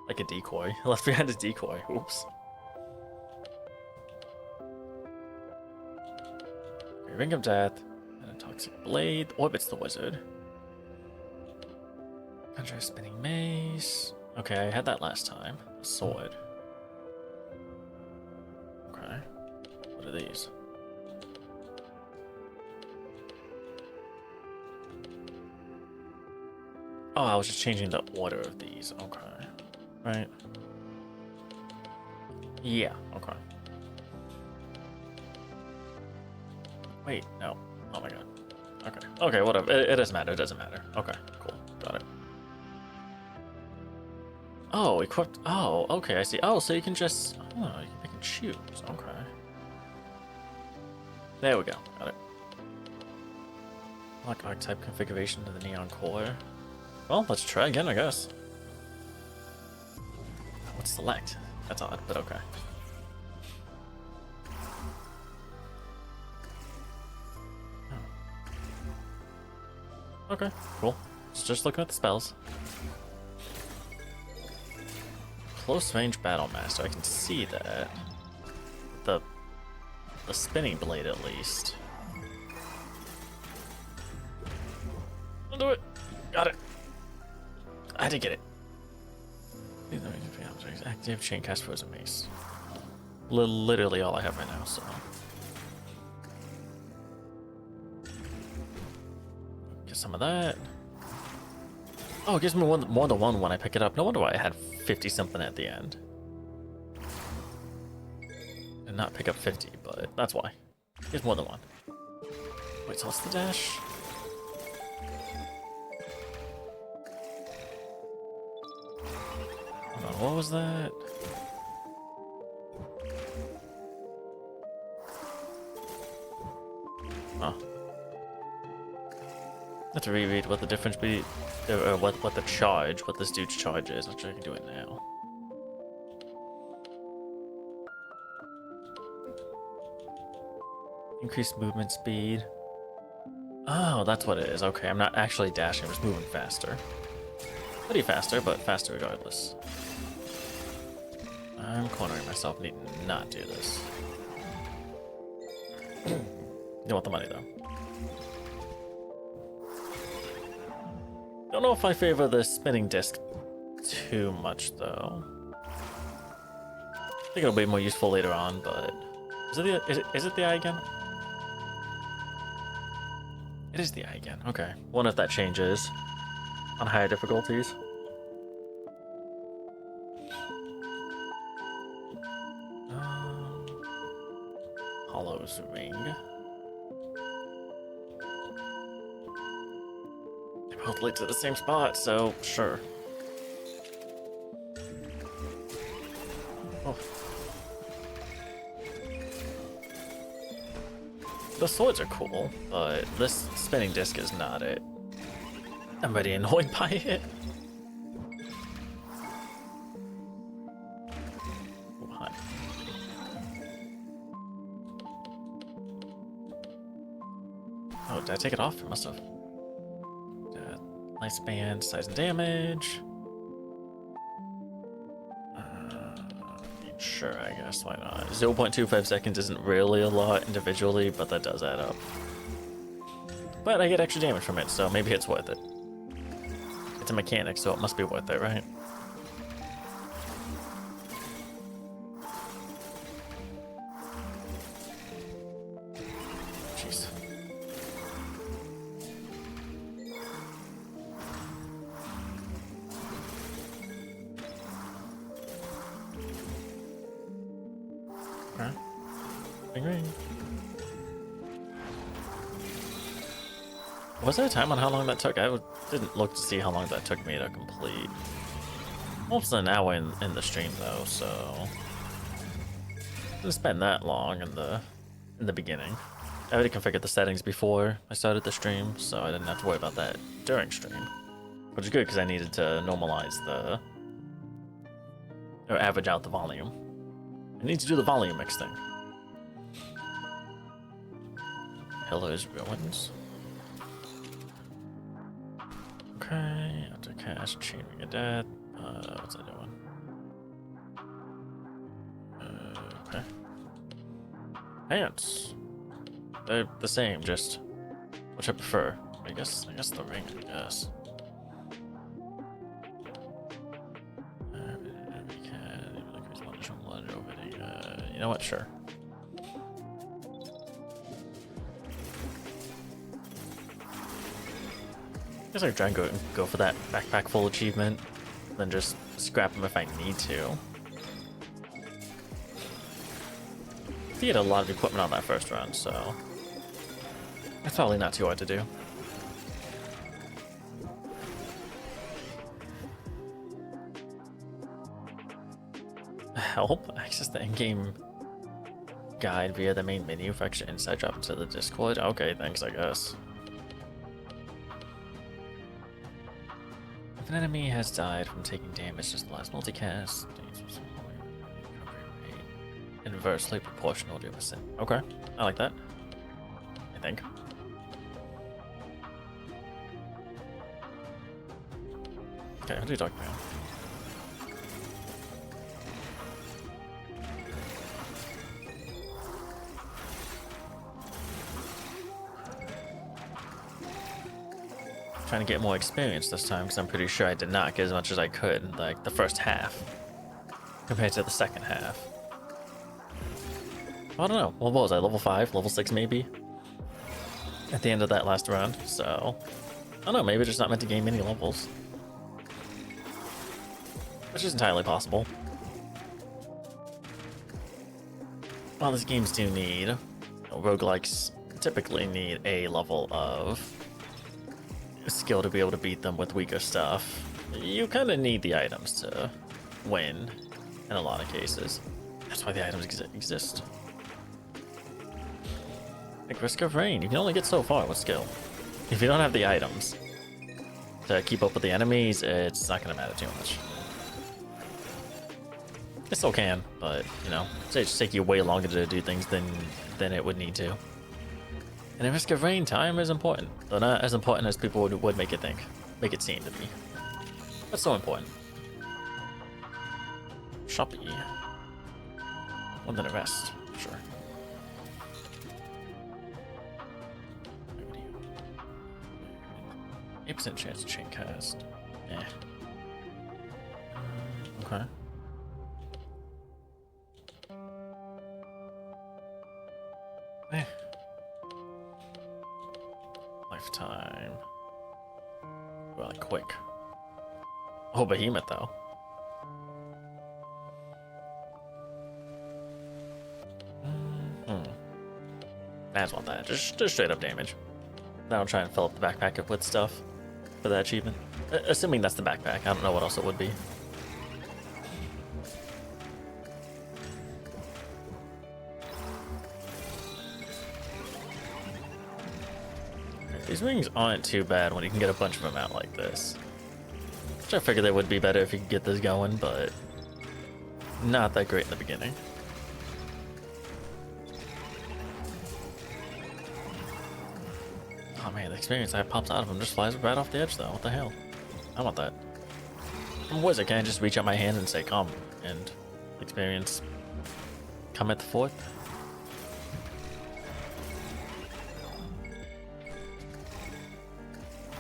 like a decoy. I left behind a decoy, oops. Okay, Ring of Death, and a Toxic Blade, orbits the wizard. Conjure Spinning Mace. Okay, I had that last time. A sword. Okay. What are these? Oh, I was just changing the order of these. Okay. Right. Yeah, okay. Wait, no. Oh my god. Okay. Okay, whatever. It doesn't matter. It doesn't matter. Okay, cool. Got it. Oh, equipped. Oh, okay, I see. Oh, so you can just... Oh, you can choose. Okay. There we go. Got it. Lock archetype configuration to the neon core. Well, let's try again, I guess. What's select? That's odd, but okay. Oh. Okay, cool. Just looking at the spells. Close range battle master. I can see that. The spinning blade, at least. I'll do it. Got it. I had to get it. Active chain cast frozen mace. literally all I have right now, so. Get some of that. Oh, it gives me more than one when I pick it up. No wonder why I had 50 something at the end. And not pick up 50, but that's why. It gives more than one. Wait, so what's the dash? Hold on, what was that? Oh. I have to reread what the difference be, or what the charge, what this dude's charge is. Actually, I can do it now. Increased movement speed. Oh, that's what it is. Okay, I'm not actually dashing, I'm just moving faster. Pretty faster, but faster regardless. I'm cornering myself, need to not do this. You want the money though. Don't know if I favor the spinning disc too much though. I think it'll be more useful later on, but is it the eye again? It is the eye again. Okay. Wonder if that changes on higher difficulties. Hollow's ring. They both lead to the same spot, so sure. Oh. The swords are cool, but this spinning disc is not it. I'm already annoyed by it. What? Oh, did I take it off? It must have. Nice band, size and damage. Sure, I guess, why not? 0.25 seconds isn't really a lot individually, but that does add up. But I get extra damage from it, so maybe it's worth it. It's a mechanic, so it must be worth it, right? Jeez. Okay. Ring ring. Was there a time on how long that took? Didn't look to see how long that took me to complete. Almost an hour in the stream though, so didn't spend that long in the beginning. I already configured the settings before I started the stream, so I didn't have to worry about that during stream, which is good because I needed to normalize or average out the volume. I need to do the volume mix thing. Hello's Ruins. Okay, after cast, Chain Ring of Death. What's that doing? Okay. Pants. They're the same, just which I prefer. I guess the ring, I guess. You know what? Sure. I guess I try and go for that backpack full achievement, then just scrap them if I need to. You get a lot of equipment on that first run, so it's probably not too hard to do. Help? Access the in-game guide via the main menu for extra insight drop into the Discord. Okay, thanks, I guess. If an enemy has died from taking damage, just the last multicast. Inversely proportional to %. Okay, I like that. I think. Okay, what are you talking about? Trying to get more experience this time because I'm pretty sure I did not get as much as I could, like the first half compared to the second half. I don't know. What was I? Level 5? Level 6 maybe? At the end of that last round, so... I don't know, maybe just not meant to gain many levels. Which is entirely possible. Well, these games do need... roguelikes typically need a level of skill to be able to beat them with weaker stuff. You kind of need the items to win in a lot of cases. That's why the items exist. Like Risk of Rain, you can only get so far with skill. If you don't have the items to keep up with the enemies, it's not going to matter too much. It still can, but, you know, it just take you way longer to do things than it would need to. And in Risk of Rain, time is important, though not as important as people would make it seem to be. That's so important. Shoppy. More than the rest, sure. 8% chance to chain cast. Eh. Okay. Eh. Lifetime. Well, like quick. Oh, Behemoth though. I just want that. Just straight up damage. Now I'll try and fill up the backpack with stuff for that achievement. Assuming that's the backpack. I don't know what else it would be. These rings aren't too bad when you can get a bunch of them out like this. Which I figured they would be better if you could get this going, but not that great in the beginning. Oh man, the experience that pops out of them just flies right off the edge though. What the hell? I want that. I'm a wizard, can I just reach out my hand and say come and experience come at the fourth?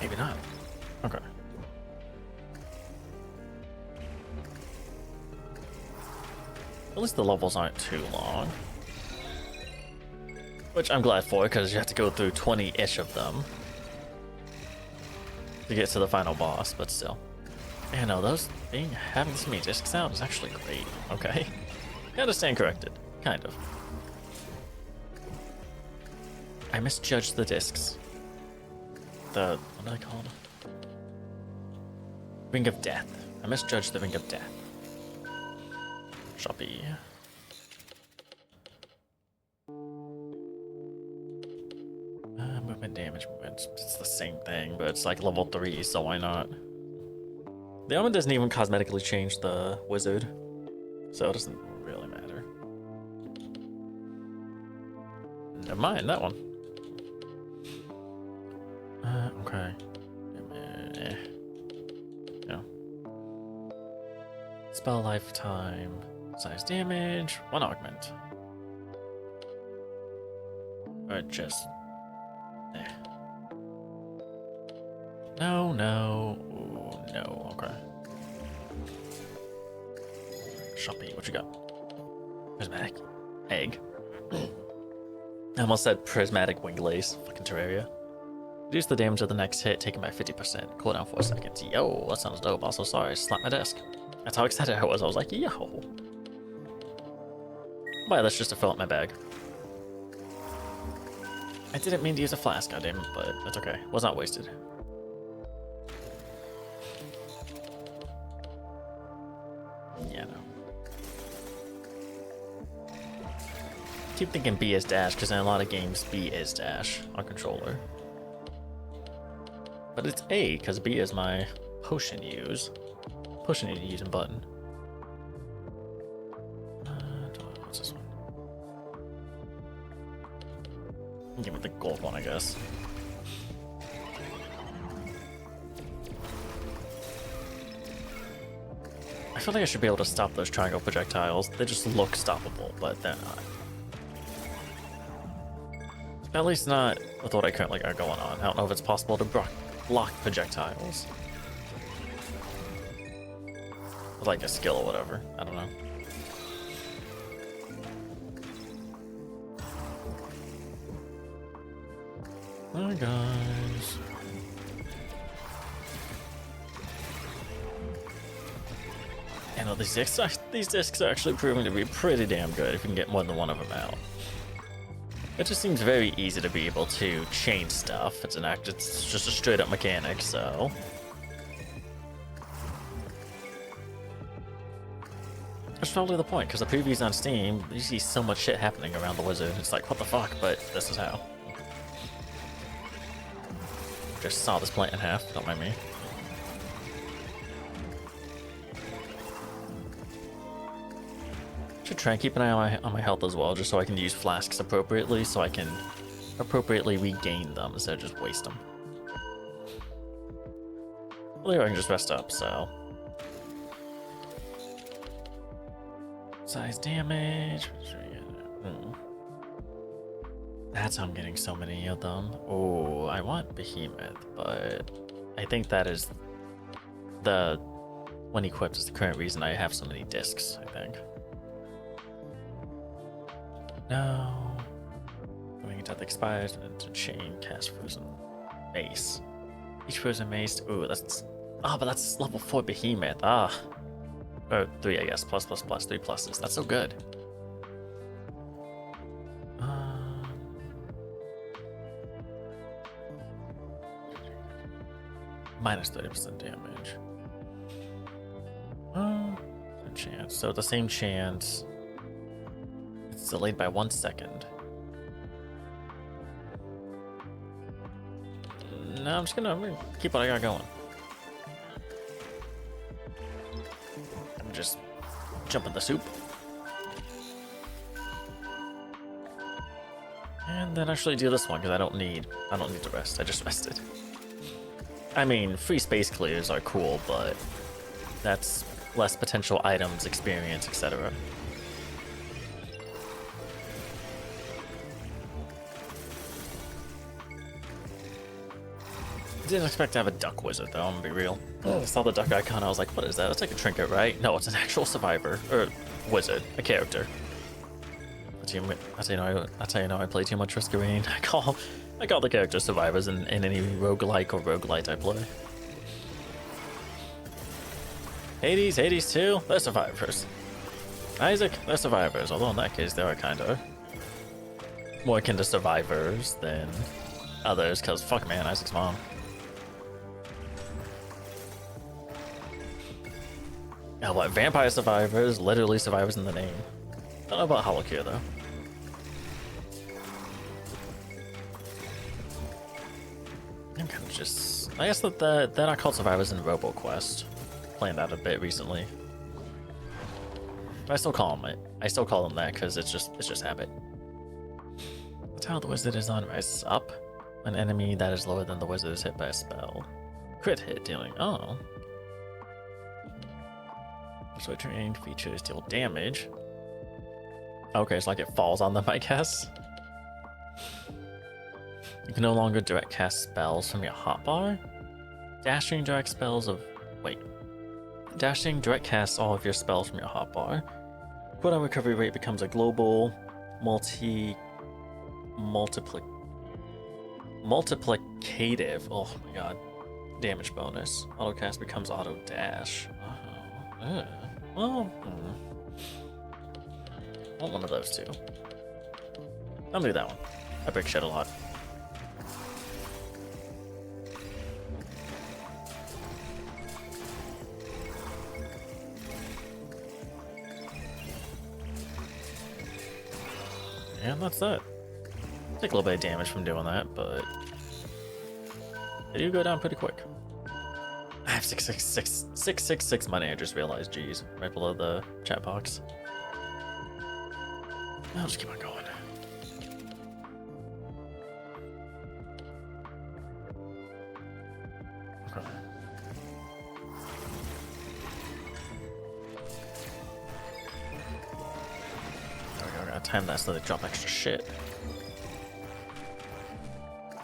Maybe not. Okay. At least the levels aren't too long. Which I'm glad for, because you have to go through 20-ish of them to get to the final boss, but still. Yeah, no, having this many discs out is actually great, okay? Gotta stand corrected, kind of. I misjudged the discs. What are they called? Ring of Death. I misjudged the Ring of Death. Shoppy. Movement damage movement. It's the same thing, but it's like level 3, so why not? The armor doesn't even cosmetically change the wizard, so it doesn't really matter. Never mind, that one. Okay. Yeah. Spell lifetime. Size damage. 1 augment. Or just... No. Ooh, no. Okay. Shoppy, what you got? Prismatic. Egg. I almost said prismatic wing lace. Fucking Terraria. Reduce the damage of the next hit taken by 50%. Cooldown 4 seconds. Yo, that sounds dope. Also, sorry, I slapped my desk. That's how excited I was. I was like, yo. Well, that's just to fill up my bag. I didn't mean to use a flask, goddammit, but that's okay. Was not wasted. Yeah, no. Keep thinking B is dash, because in a lot of games, B is dash on controller. But it's A, because B is my potion use. Potion using button. What's this one? Give it the gold one, I guess. I feel like I should be able to stop those triangle projectiles. They just look stoppable, but they're not. At least not with what I currently got going on. I don't know if it's possible to block projectiles. With like a skill or whatever. I don't know. Hi guys. You know, these discs are actually proving to be pretty damn good if you can get more than one of them out. It just seems very easy to be able to change stuff. It's just a straight up mechanic, so. That's probably the point, because the previews on Steam, you see so much shit happening around the wizard. It's like, what the fuck, but this is how. Just saw this plant in half, don't mind me. Should try and keep an eye on my health as well, just so I can use flasks appropriately, so I can appropriately regain them instead of just waste them. Well, there I can just rest up, so. Size damage. That's how I'm getting so many of them. Oh, I want Behemoth, but I think that is when equipped is the current reason I have so many discs, I think. No. Going until it expires and to chain cast frozen mace. Each frozen mace. Ooh, that's. Ah, but that's level 4 Behemoth. Ah. Or 3, I guess. Plus, 3 pluses. That's so good. Minus 30% damage. Same chance. So the same chance. It's delayed by 1 second. No, I'm gonna keep what I got going. I'm just jump in the soup. And then actually do this one because I don't need to rest. I just rested. I mean, free space clears are cool, but that's less potential items, experience, etc. Didn't expect to have a duck wizard though, I'm gonna be real. I saw the duck icon, I was like, what is that? That's like a trinket, right? No, it's an actual survivor, or wizard, a character. That's how you know I play too much Risk of Rain. I call the characters survivors in any roguelike or roguelite I play. Hades too? They're survivors. Isaac, they're survivors, although in that case they are kinda more akin to survivors than others, cause fuck man, Isaac's mom. Now what, vampire survivors, literally survivors in the name. Don't know about Holocure though. I'm kind of just, I guess that they're not called survivors in RoboQuest. Playing that a bit recently. But I still call them it. I still call them that because it's just habit. That's how the wizard is on rise up. An enemy that is lower than the wizard is hit by a spell. Crit hit dealing. Oh. So trained features deal damage. Okay, it's like it falls on them, I guess. You can no longer direct cast spells from your hotbar. Dashing direct casts all of your spells from your hotbar. Cooldown recovery rate becomes a global multiplicative. Oh my god. Damage bonus. Auto cast becomes auto dash. Oh. Well, I want one of those two. I'll do that one. I break shit a lot. And that's that. Take a little bit of damage from doing that, but they do go down pretty quick. I have 666 money, I just realized, geez, right below the chat box. I'll just keep on going. Okay. There we go, I gotta time that so they drop extra shit.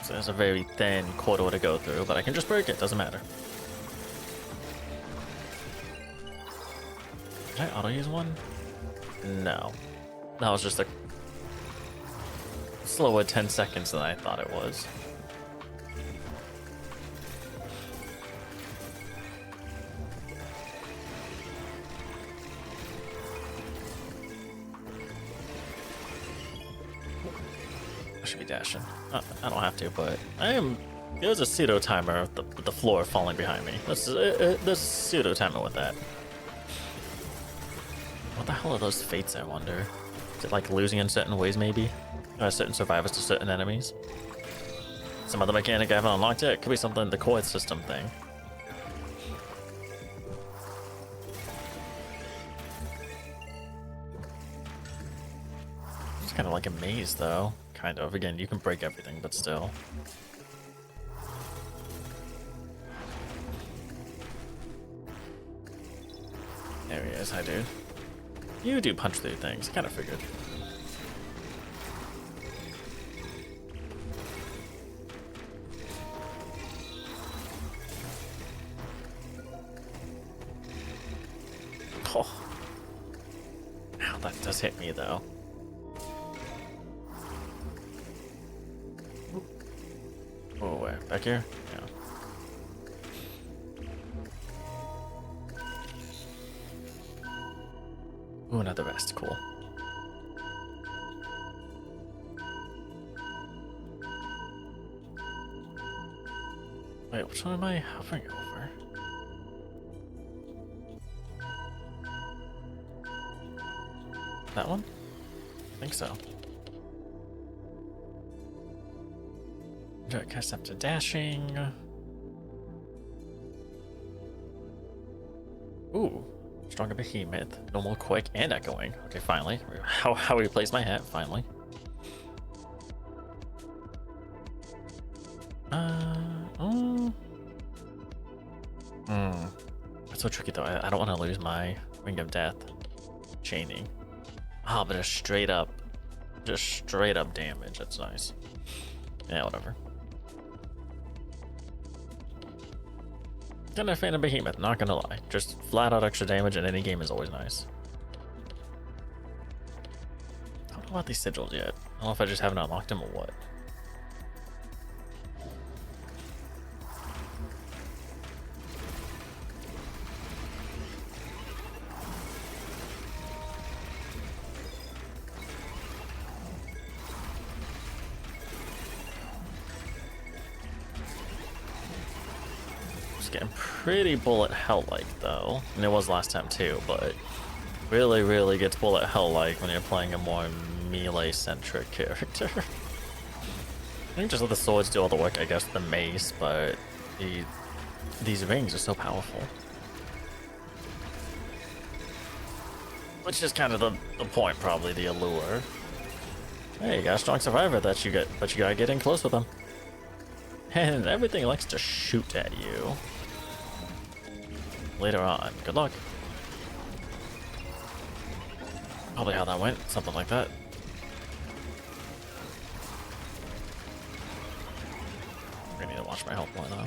So there's a very thin corridor to go through, but I can just break it, doesn't matter. Did I auto use one? No. That was just a slower 10 seconds than I thought it was. I should be dashing. I don't have to, but I am. There's a pseudo timer with the floor falling behind me. There's a pseudo timer with that. What the hell are those fates, I wonder? Is it like losing in certain ways, maybe? Certain survivors to certain enemies? Some other mechanic I haven't unlocked yet? It could be something, the core system thing. It's kind of like a maze, though. Kind of. Again, you can break everything, but still. There he is. Hi, dude. You do punch through things. Kind of figured. Oh. Ow, that does hit me, though. Oh, where? Back here? Yeah. Ooh, another vest. Cool. Wait, which one am I hovering over? That one? I think so. Direct cast after dashing. Ooh. Stronger behemoth, normal, quick, and echoing. Okay, finally. How we place my hat, finally. That's so tricky though. I don't want to lose my Ring of Death chaining. Ah, but just straight up damage. That's nice. Yeah, whatever. Not a fan of Behemoth, not gonna lie. Just flat out extra damage in any game is always nice. I don't know about these sigils yet. I don't know if I just haven't unlocked them or what. Getting pretty bullet hell-like though, and it was last time too, but really gets bullet hell-like when you're playing a more melee-centric character. I think just let the swords do all the work, I guess, the mace, but these rings are so powerful. Which is kind of the point, probably, the allure. Hey, you got a strong survivor that you gotta get in close with them. And everything likes to shoot at you. Later on. Good luck. Probably how that went. Something like that. I'm gonna need to watch my health more though.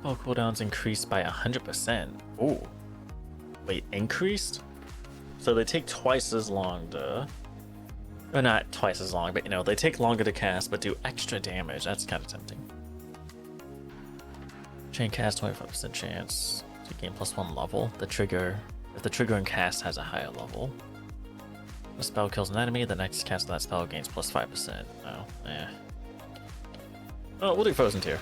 Spell cooldowns increased by 100%. Ooh. Wait, increased? So they take twice as long to... Or not twice as long, but you know, they take longer to cast, but do extra damage. That's kind of tempting. Chain cast, 25% chance to gain +1 level. The trigger, if the trigger and cast has a higher level. The spell kills an enemy, the next cast of that spell gains +5%. Oh, eh. Oh, we'll do Frozen Tear.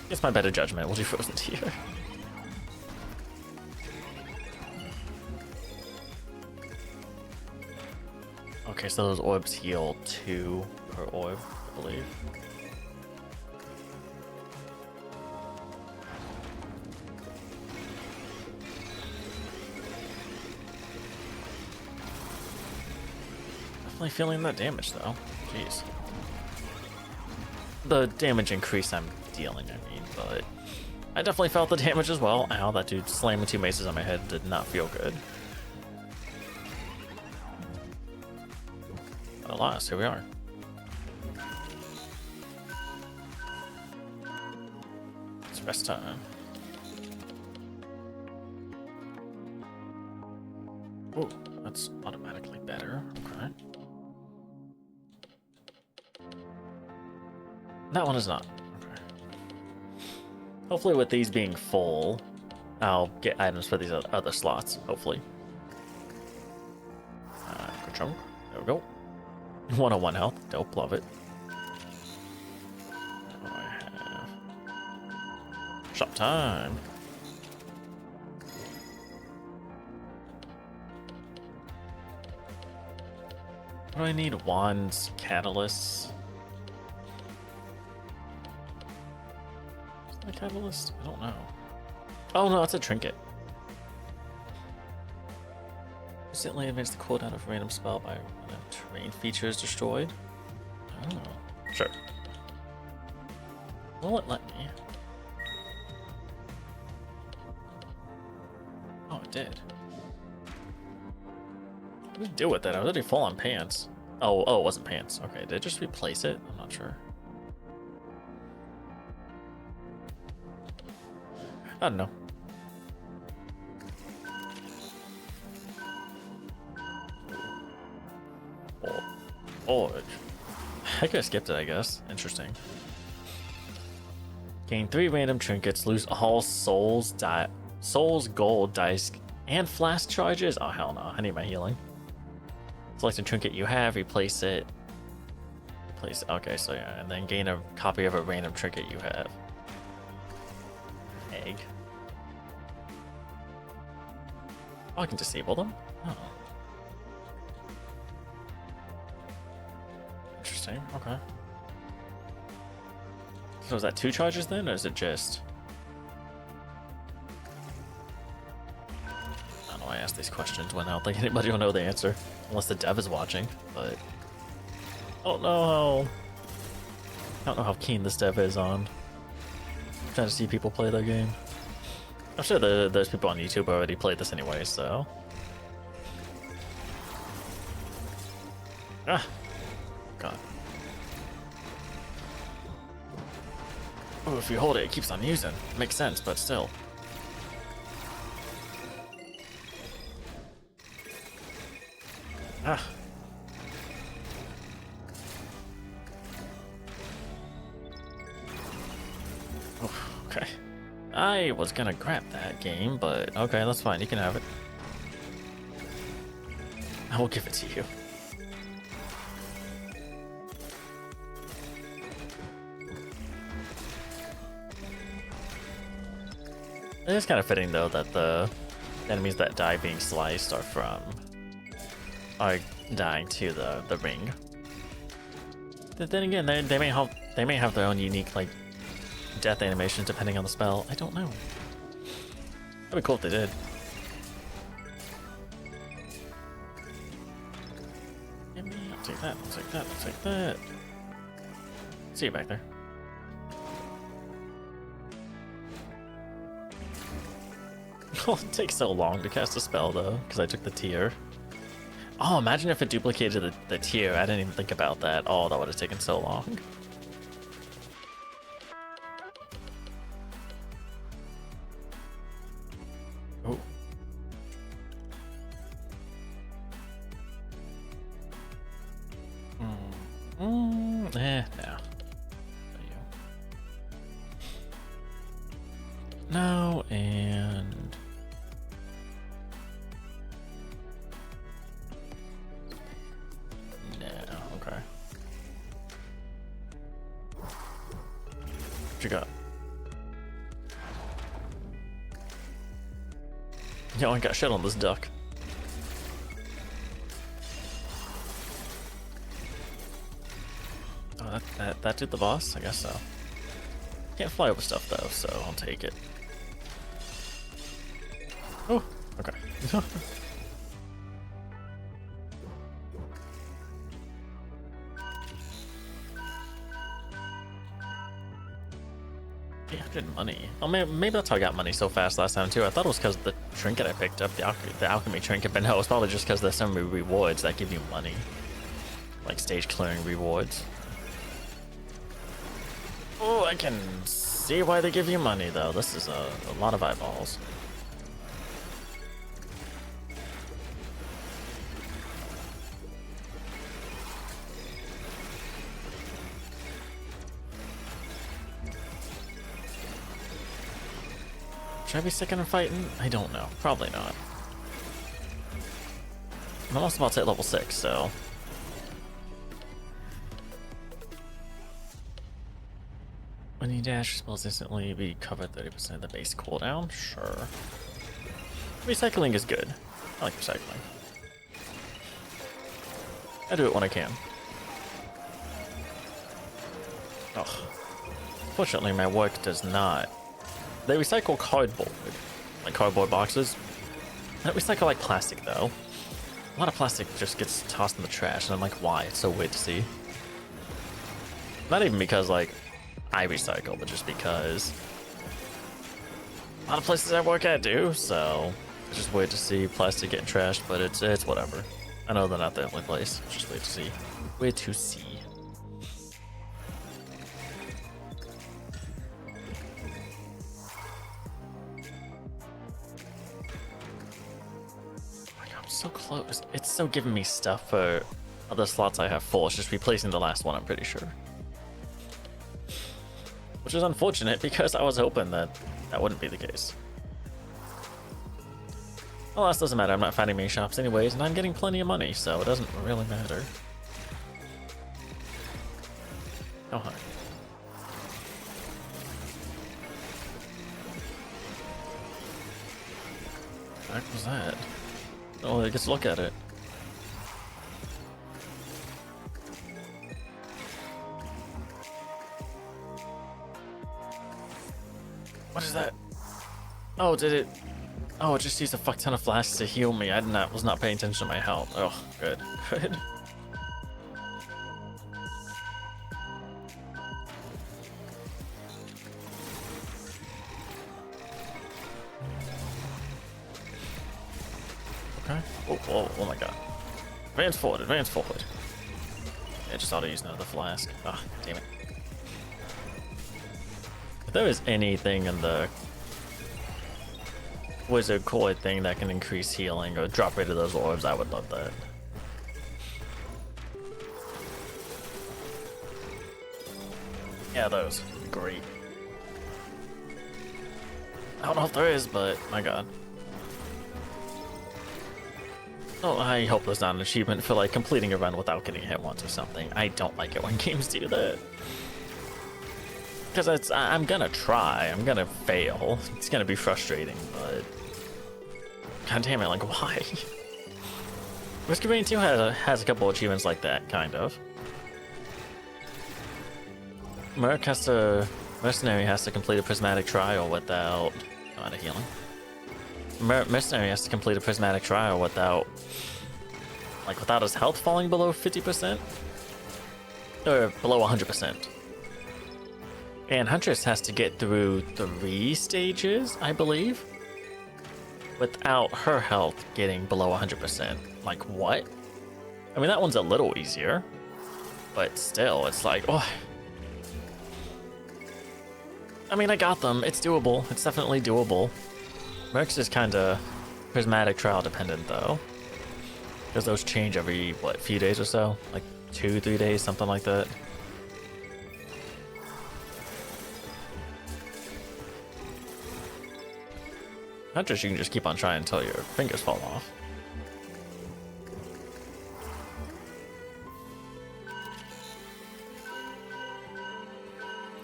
It's my better judgment, we'll do Frozen Tear. Okay, so those orbs heal 2 per orb, I believe. Definitely feeling that damage though. Jeez. The damage increase I'm dealing, I mean, but I definitely felt the damage as well. Ow, that dude slamming 2 maces on my head did not feel good. Alas, here we are. It's rest time. Ooh, that's automatically better. Okay. That one is not. Okay. Hopefully with these being full, I'll get items for these other slots, hopefully. Good chunk. There we go. 101 health. Dope, love it. What do I have? Shop time. What do I need? Wands, catalysts. Is that a catalyst? I don't know. Oh no, it's a trinket. Instantly advance the cooldown of a random spell by when a terrain feature is destroyed. Oh, sure. Will it let me? Oh, it did. What did it do with it? I was already full on pants. Oh, it wasn't pants. Okay, did it just replace it? I'm not sure. I don't know. Oh, I could have skipped it, I guess. Interesting. Gain 3 random trinkets, lose all souls, gold, dice, and flask charges. Oh, hell no. I need my healing. Select a trinket you have, replace it. Okay, so yeah, and then gain a copy of a random trinket you have. Egg. Oh, I can disable them? Oh. Interesting, okay. So is that 2 charges then, or is it just... I don't know, I ask these questions when I don't think anybody will know the answer. Unless the dev is watching, but... I don't know how keen this dev is on trying to see people play their game. I'm sure there's people on YouTube who already played this anyway, so... Ah! God. Oh, if you hold it, it keeps on using. Makes sense, but still. Ah. Oh, okay. I was gonna grab that game, but okay, that's fine. You can have it. I will give it to you. It is kind of fitting though that the enemies that die being sliced are dying to the ring. But then again, they may have their own unique like death animations depending on the spell. I don't know. That'd be cool if they did. Give me, I'll take that, I'll take that, I'll take that. See you back there. Oh, it takes so long to cast a spell though, because I took the tier. Oh, imagine if it duplicated the tier. I didn't even think about that. Oh, that would have taken so long. Oh. No. No, and... No, okay. What you got? Yo, I got shit on this duck. Oh, that did the boss? I guess so. Can't fly over stuff though, so I'll take it. Oh, okay. Money. Oh, maybe that's how I got money so fast last time too. I thought it was because of the trinket I picked up, the alchemy trinket, but no, it's probably just because there's so many rewards that give you money. Like stage clearing rewards. Oh, I can see why they give you money though. This is a lot of eyeballs. Should I be second in fighting? I don't know. Probably not. I'm also about to hit level 6, so... When you dash, spells instantly be covered 30% of the base cooldown? Sure. Recycling is good. I like recycling. I do it when I can. Ugh. Fortunately, my work does not. They recycle cardboard, like cardboard boxes. They don't recycle like plastic though. A lot of plastic just gets tossed in the trash, and I'm like, why? It's so weird to see. Not even because like I recycle, but just because a lot of places I work at do. So it's just weird to see plastic getting trashed, but it's whatever. I know they're not the only place. It's just weird to see. Weird to see. So close. It's still giving me stuff for other slots I have full. It's just replacing the last one, I'm pretty sure. Which is unfortunate because I was hoping that that wouldn't be the case. Well, that doesn't matter. I'm not finding many shops anyways, and I'm getting plenty of money, so it doesn't really matter. Oh, hi. What the heck was that? Oh, I get to look at it. What is that? Oh, did it? Oh, it just used a fuck ton of flasks to heal me. Was not paying attention to my health. Oh, good, good. Okay. Oh my god. Advance forward, advance forward. Yeah, just auto use another flask. Ah, damn it. If there is anything in the wizard coin thing that can increase healing or drop rate of those orbs, I would love that. Yeah, those. Great. I don't know if there is, but my god. Oh, I hope there's not an achievement for like completing a run without getting hit once or something. I don't like it when games do that. Because I'm gonna try, I'm gonna fail. It's gonna be frustrating, but god damn it, like why? Risk of Rain 2 has a couple achievements like that, kind of. Mercenary has to complete a prismatic trial without out of healing. Mercenary has to complete a prismatic trial without his health falling below 50%? Or below 100%. And Huntress has to get through 3 stages, I believe, without her health getting below 100%. Like, what? I mean, that one's a little easier, but still, it's like, oh. I mean, I got them. It's doable. It's definitely doable. Mercs is kind of prismatic trial dependent though, because those change every few days or so, like 2-3 days, something like that. Huntress, you can just keep on trying until your fingers fall off.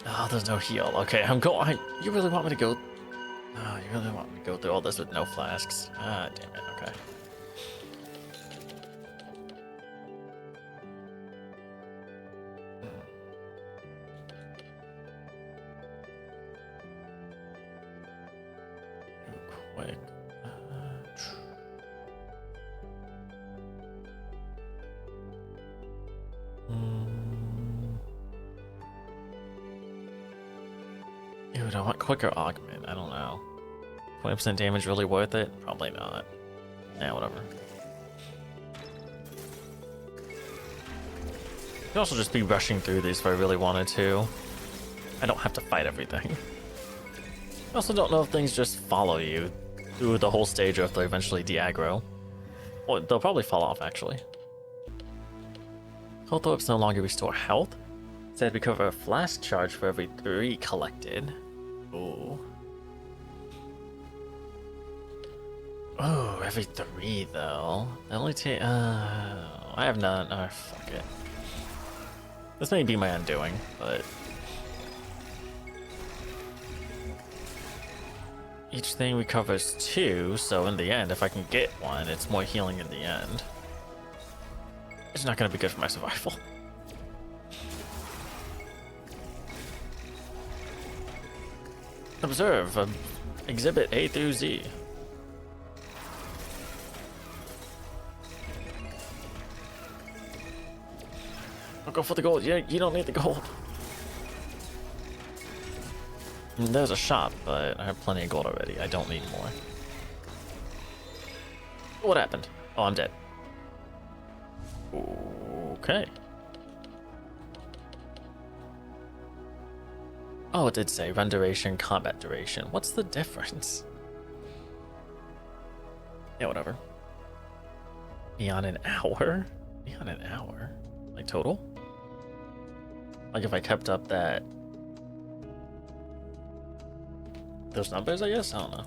Oh, there's no heal. Okay, you really want me to go? Oh, you really want me to go through all this with no flasks? Ah, damn it, okay. Quick. Dude, I want quicker augment. I don't know. 20% damage really worth it? Probably not. Yeah, whatever. Could also just be rushing through these if I really wanted to. I don't have to fight everything. I also don't know if things just follow you through the whole stage or if they eventually de-aggro. Well, they'll probably fall off, actually. Health orbs no longer restore health. Instead, recover a flask charge for every 3 collected. Ooh. Oh, every 3 though. That only take. I have none. Oh, fuck it. This may be my undoing, but each thing recovers 2. So in the end, if I can get 1, it's more healing in the end. It's not gonna be good for my survival. Observe. Exhibit A through Z. I'll go for the gold. Yeah, you don't need the gold. There's a shop, but I have plenty of gold already. I don't need more. What happened? Oh, I'm dead. Okay. Oh, it did say run duration, combat duration. What's the difference? Yeah, whatever. Beyond an hour? Beyond an hour? Like total? Like if I kept up that... those numbers, I guess? I don't know.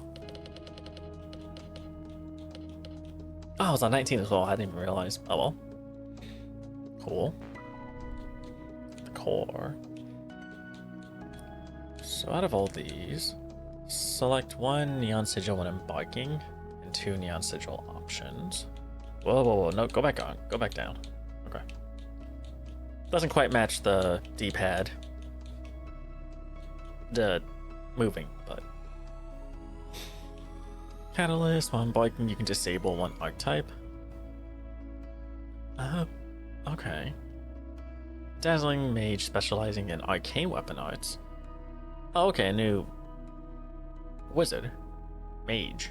Oh, it's on 19 as well. I didn't even realize. Oh well. Cool. The core. So out of all these, select 1 neon sigil when embarking and 2 neon sigil options. Whoa, whoa, whoa. No, go back on. Go back down. Okay. Doesn't quite match the D-pad. The moving, but... Catalyst, while embarking, you can disable 1 archetype. Okay. Dazzling mage specializing in arcane weapon arts. Oh, okay, a new wizard. Mage.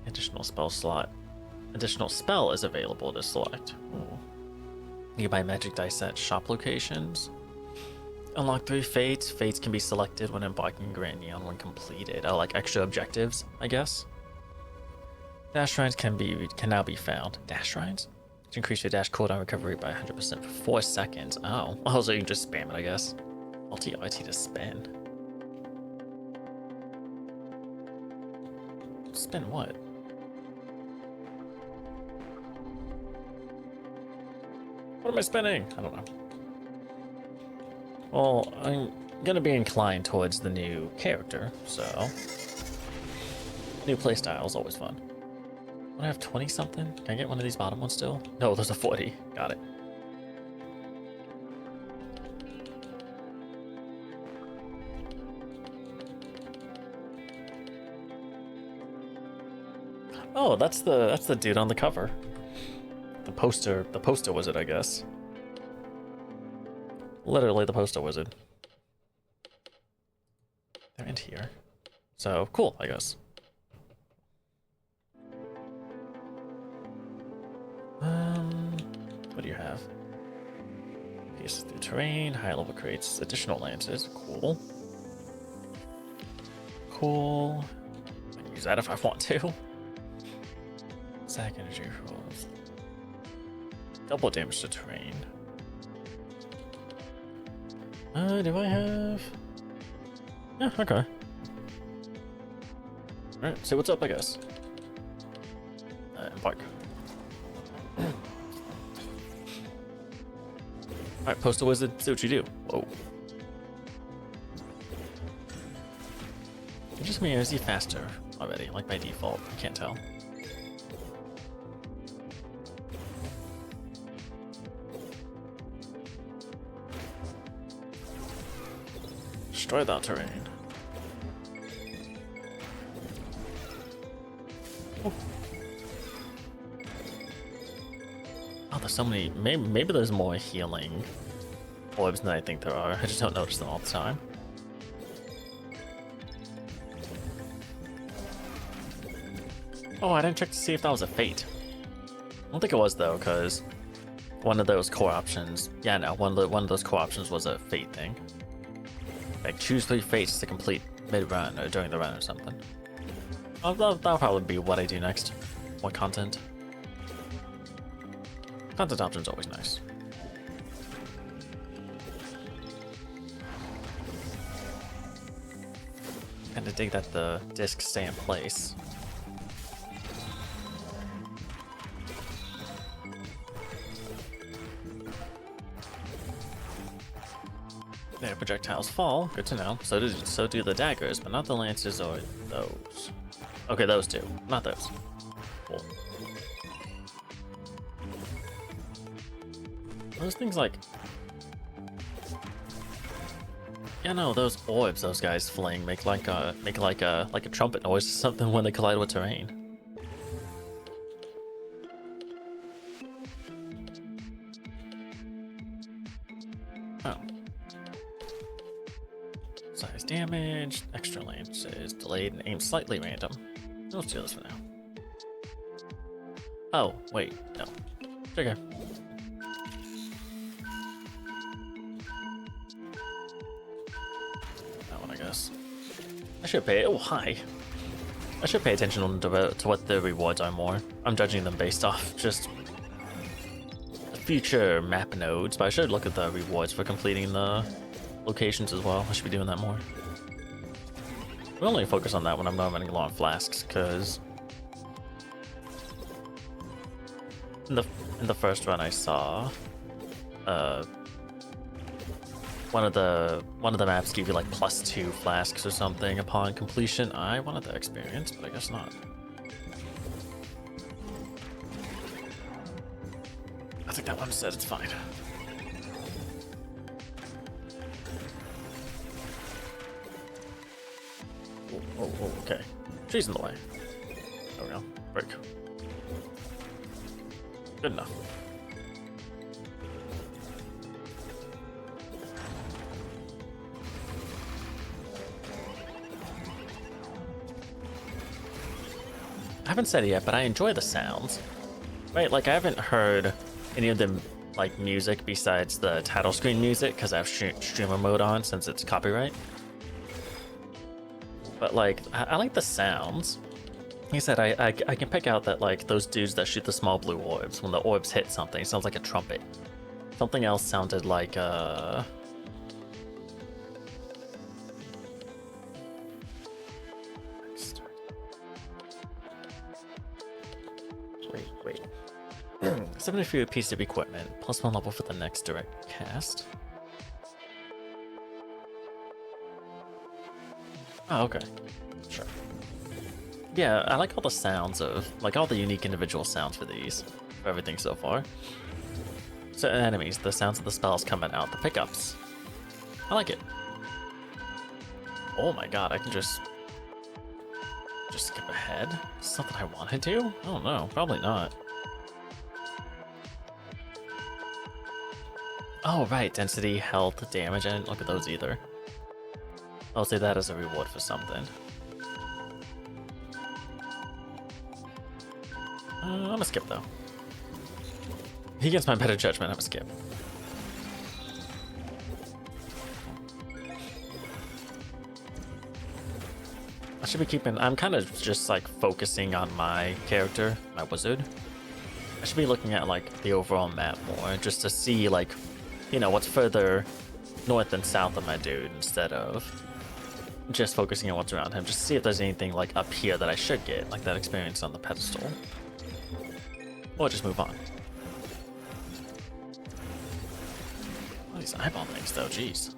Additional spell slot. Additional spell is available to select. Ooh. Nearby magic dice at shop locations. Unlock 3 fates. Fates can be selected when embarking Grand Neon when completed. Oh, like extra objectives, I guess. Dash shrines can now be found. Dash shrines? To increase your dash cooldown recovery by 100% for 4 seconds. Oh, well, so you can just spam it, I guess. Multi-IT to spin. Spin what? What am I spinning? I don't know. Well, I'm gonna be inclined towards the new character, so... new playstyle is always fun. I have 20 something? Can I get one of these bottom ones still? No, there's a 40. Got it. Oh, that's the dude on the cover. The poster wizard, I guess. Literally the poster wizard. They're in here. So, cool, I guess. What do you have? Pieces through terrain, high level creates additional lances. Cool. Cool. I can use that if I want to. Sack energy rolls. Double damage to terrain. Do I have? Yeah, okay. Alright, see what's up, I guess. Embark. Alright, Postal Wizard, see what you do. Whoa. Just me, or is he faster already? Like by default, I can't tell. Destroy that terrain. Oh. Oh, there's so many. Maybe there's more healing orbs than I think there are. I just don't notice them all the time. Oh, I didn't check to see if that was a fate. I don't think it was though, because one of those core options. Yeah, no, one of those core options was a fate thing. Like choose 3 fates to complete mid-run or during the run or something. That'll probably be what I do next. More content. Content option's always nice. Kind of dig that the discs stay in place. Their projectiles fall. Good to know. So do the daggers, but not the lances or those. Okay, those two, not those. Cool. Those things like. Yeah, no, those orbs those guys fling make like a trumpet noise or something when they collide with terrain. Oh. Size damage, extra lances, delayed and aimed slightly random. Let's do this for now. Oh, wait, no. Trigger. I should pay. Oh, hi. I should pay attention to what the rewards are more. I'm judging them based off just future map nodes, but I should look at the rewards for completing the locations as well. I should be doing that more. We only focus on that when I'm not running low on flasks, because in the first run I saw, one of the maps give you like +2 flasks or something upon completion. I wanted that experience, but I guess not. I think that one said it's fine. Oh, okay. Tree's in the way. There we go. Break. Good enough. I haven't said it yet, but I enjoy the sounds. Right, like I haven't heard any of the like music besides the title screen music because I have streamer mode on since it's copyright. But like, I like the sounds. Like I said, I can pick out that like those dudes that shoot the small blue orbs, when the orbs hit something, it sounds like a trumpet. Something else sounded like Wait. 74 piece of equipment, +1 level for the next direct cast. Oh, okay. Sure. Yeah, I like all the sounds of, like all the unique individual sounds for these, for everything so far. Certain enemies, the sounds of the spells coming out, the pickups. I like it. Oh my god, I can just skip ahead? Something I wanted to? Oh no, probably not. Oh right, density, health, damage, I didn't look at those either. I'll say that as a reward for something. I'm gonna skip though. Against my better judgment, I'm gonna skip. I should be keeping, I'm kind of just like focusing on my character, my wizard. I should be looking at like the overall map more, just to see like, you know, what's further north and south of my dude instead of just focusing on what's around him. Just to see if there's anything like up here that I should get, like that experience on the pedestal. Or just move on. Oh, these eyeball things though, jeez.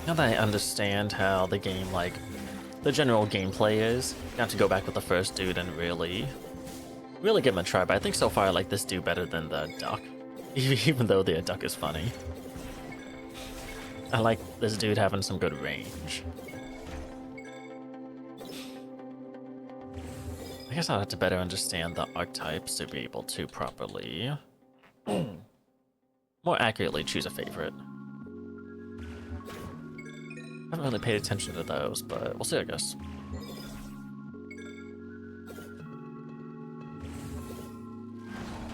Now that I understand how the game, like, the general gameplay is, you have to go back with the first dude and really give him a try, but I think so far I like this dude better than the duck. Even though the duck is funny. I like this dude having some good range. I guess I'll have to better understand the archetypes to be able to properly, more accurately choose a favorite. I haven't really paid attention to those, but we'll see, I guess.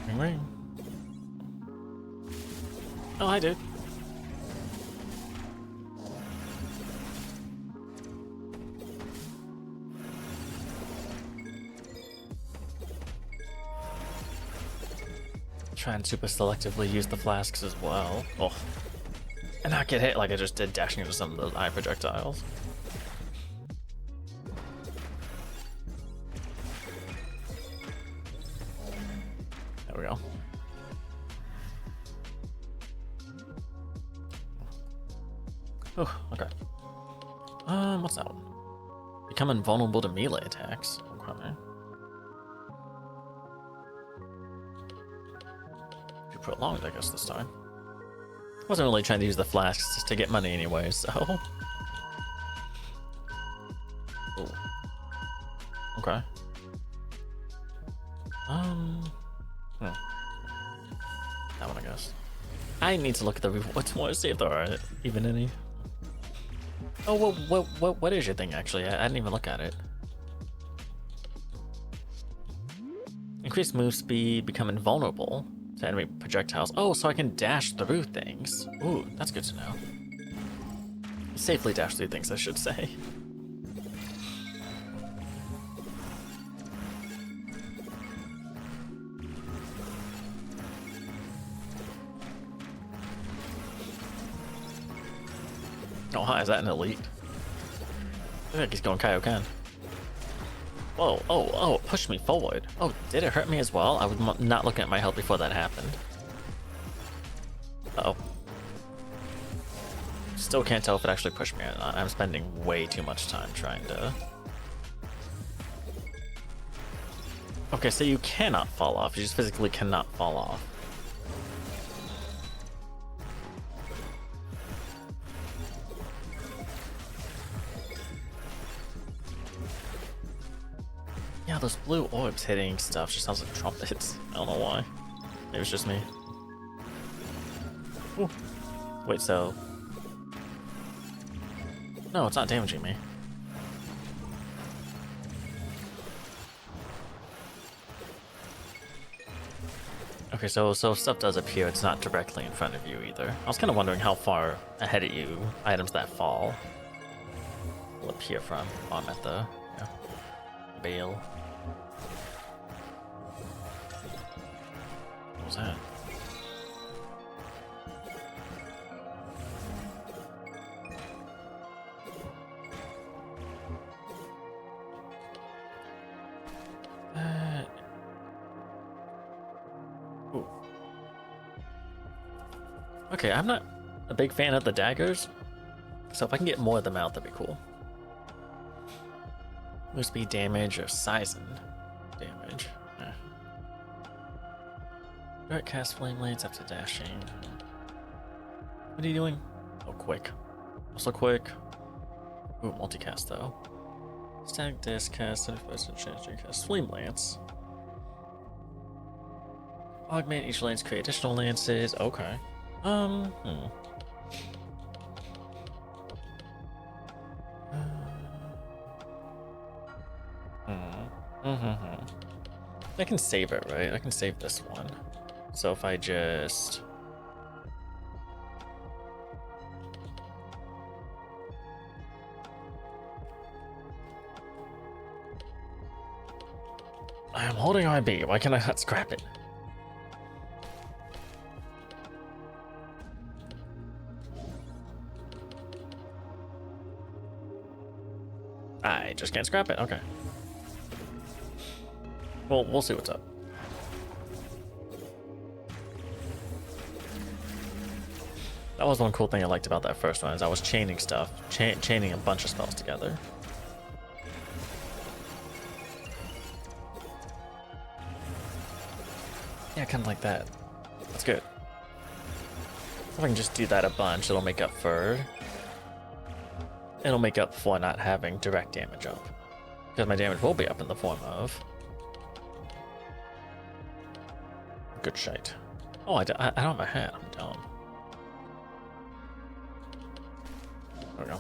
Ring ring. Oh, hi, dude. try and super selectively use the flasks as well. Oh. And not get hit like I just did dashing into some of those eye projectiles. There we go. Oh, okay. What's that one? Become invulnerable to melee attacks. Okay. Too prolonged, I guess, this time. Wasn't really trying to use the flasks just to get money anyway, so. Ooh. Okay. That one, I guess. I need to look at the rewards more to see if there are even any. Oh, what is your thing actually? I didn't even look at it. Increased move speed, become invulnerable to enemy projectiles. Oh, so I can dash through things. Ooh, that's good to know. Safely dash through things, I should say. Oh, hi, is that an elite? I think he's going Kaioken. Whoa, oh, it pushed me forward. Oh, did it hurt me as well? I was not looking at my health before that happened. Uh-oh. Still can't tell if it actually pushed me or not. I'm spending way too much time trying to... Okay, so you cannot fall off. You just physically cannot fall off. Yeah, those blue orbs hitting stuff just sounds like trumpets. I don't know why. Maybe it's just me. Ooh. Wait, so... No, it's not damaging me. Okay, so stuff does appear. It's not directly in front of you either. I was kind of wondering how far ahead of you items that fall will appear from. Oh, I'm at the bale. What was that? Ooh. Okay, I'm not a big fan of the daggers, so if I can get more of them out, that'd be cool. Move speed damage or sizen damage. Direct cast flame blades after dashing. What are you doing? Oh, quick. Also quick. Ooh, multicast though. Static disc cast, 75% chance to cast flame lance. Augment each lance, create additional lances. Okay. I can save it, right? I can save this one. So if I just... I am holding IB. Why can I not scrap it? I just can't scrap it. Okay. Well, we'll see what's up. That was one cool thing I liked about that first one, is I was chaining stuff, chaining a bunch of spells together. Yeah, kind of like that. That's good. If I can just do that a bunch, it'll make up for not having direct damage up, because my damage will be up in the form of good shite. Oh, I don't have a hat. I'm dumb. There we go.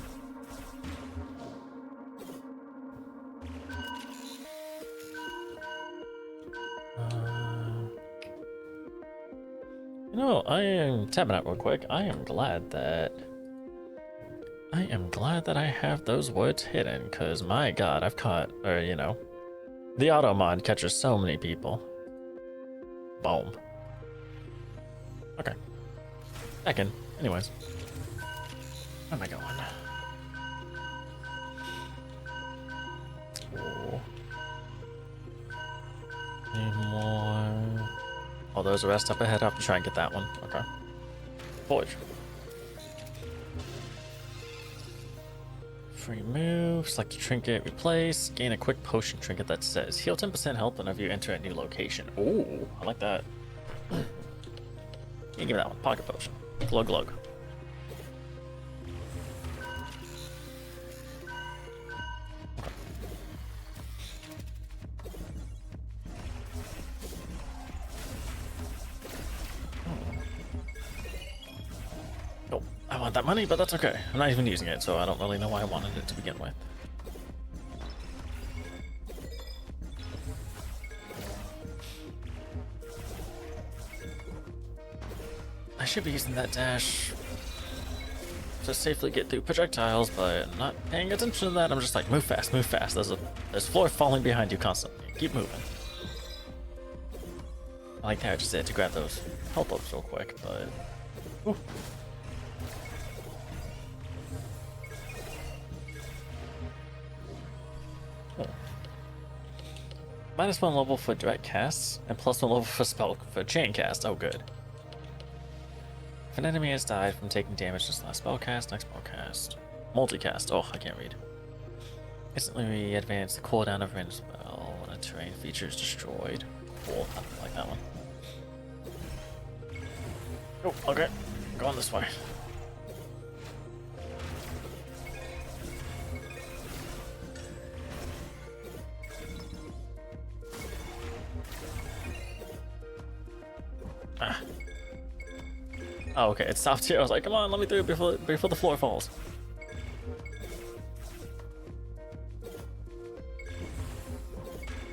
You know, I am tapping out real quick. I am glad that I have those words hidden, because my god, I've caught, or you know, the auto mod catches so many people. Boom. Okay. Back in. Anyways. Where am I going? Oh. Any more? Oh, there's a rest up ahead. I'll have to try and get that one. Okay. Forge. Free move. Select a trinket. Replace. Gain a quick potion trinket that says heal 10% health whenever you enter a new location. Ooh, I like that. Yeah, give me that one. Pocket potion. Glug glug. Oh, I want that money, but that's okay. I'm not even using it, so I don't really know why I wanted it to begin with. I should be using that dash to safely get through projectiles, but I'm not paying attention to that. I'm just like, move fast, move fast. There's floor falling behind you constantly. Keep moving. I like how I just had to grab those health ups real quick, but... Ooh. Oh. -1 level for direct casts, and +1 level for chain cast. Oh, good. If an enemy has died from taking damage this last spell cast, next spell cast. Multicast. Oh, I can't read. Instantly advance the cooldown of random spell when a terrain feature is destroyed. Cool. I like that one. Oh, okay. Going this way. Ah. Oh, okay, it stopped here. I was like, come on, let me through before the floor falls.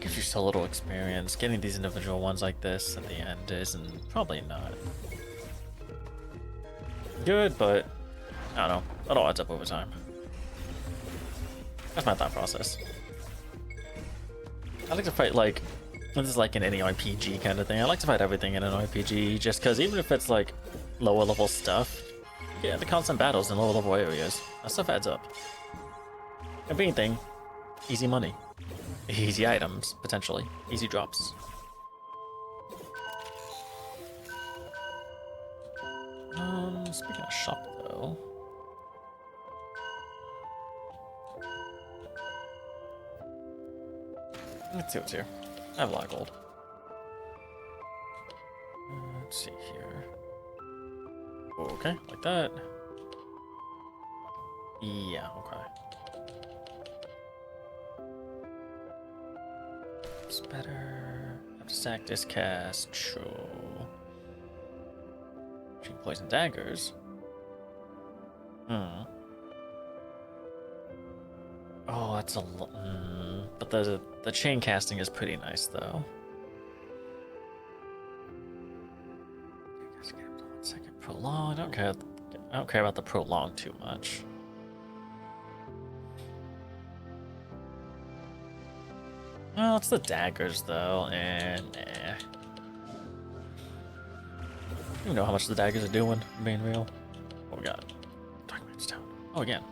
Gives you so little experience. Getting these individual ones like this at the end isn't probably not good, but I don't know. That all adds up over time. That's my thought process. I like to fight like, this is like in any RPG kind of thing. I like to fight everything in an RPG just because even if it's like lower level stuff, yeah, the constant battles in lower level areas, that stuff adds up. If anything, easy money. Easy items, potentially. Easy drops. Speaking of shop though. Let's see what's here. I have a lot of gold. Let's see here. Okay, like that. Yeah, okay. It's better. Have to stack this cast. True. Poison daggers. Hmm. Oh, that's a lot. But the chain casting is pretty nice though. One second. Prolong. I don't care about the prolong too much. Well, it's the daggers though, and eh. I don't know how much the daggers are doing, being real. What we got? Darkman's Town. Oh, again.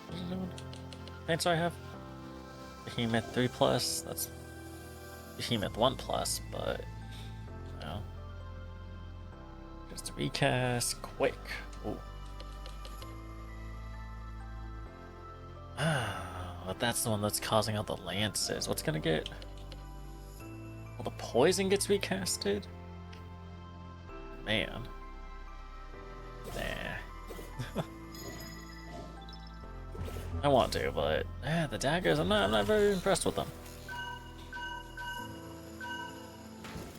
What is it doing? Paints I have? Behemoth 3+. That's Behemoth 1+, but you know. Just a recast quick. Ooh. But that's the one that's causing all the lances. What's gonna get? Well, the poison gets recasted? Man. Nah. I want to, but the daggers, I'm not very impressed with them.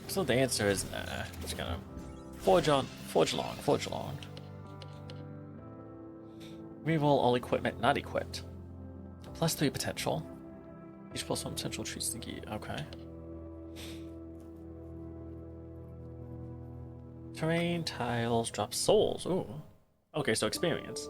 So the answer is nah. I'm just gonna forge along. Reroll all equipment not equipped. +3 potential. Each +1 potential treats the key. Okay. Terrain, tiles, drop souls. Ooh. Okay, so experience.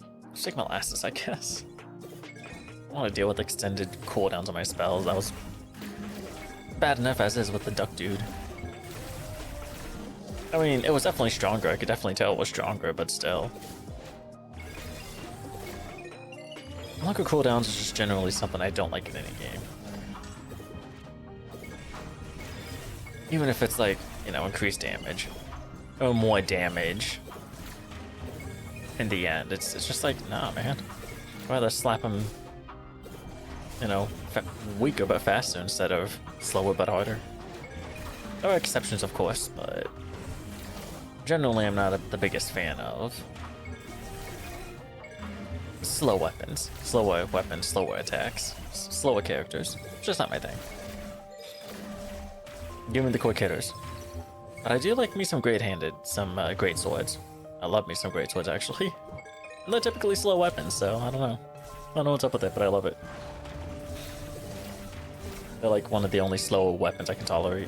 Just take molasses, I guess. I want to deal with extended cooldowns on my spells. That was bad enough as is with the duck dude. I mean, it was definitely stronger. I could definitely tell it was stronger, but still. Longer cooldowns is just generally something I don't like in any game. Even if it's like, you know, increased damage. Or more damage. In the end, it's just like, nah, man. I'd rather slap him, you know, weaker but faster instead of slower but harder. There are exceptions, of course, but generally I'm not the biggest fan of slow weapons. Slower weapons, slower attacks, slower characters. It's just not my thing. Give me the quick hitters. But I do like me some great-handed, some great swords. I love me some great swords, actually. And they're typically slow weapons, so I don't know. I don't know what's up with it, but I love it. They're like one of the only slow weapons I can tolerate.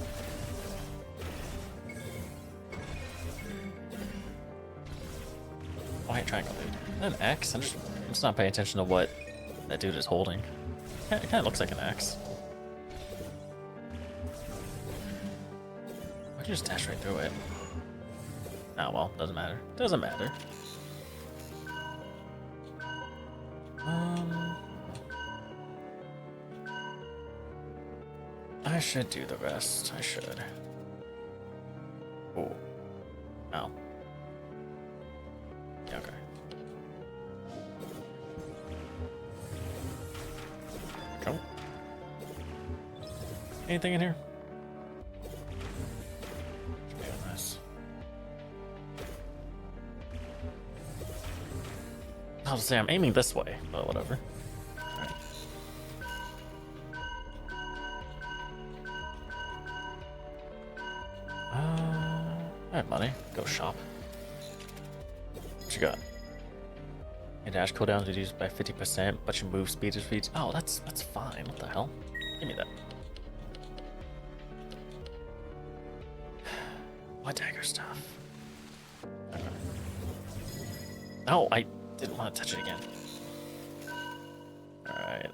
White triangle, dude. Is that an axe? I'm just not paying attention to what that dude is holding. It kind of looks like an axe. I can just dash right through it. Oh well, doesn't matter. Doesn't matter. I should do the rest. I should. Oh. Oh. Yeah, okay. Cool. Anything in here? Should be on this. I'll say I'm aiming this way, but whatever. Alright, money. Go shop. What you got? Your dash cooldowns reduced by 50%, but your move speed is reduced. Oh, that's fine. What the hell? Give me that. What dagger stuff? Okay. No, I didn't want to touch it again. Alright,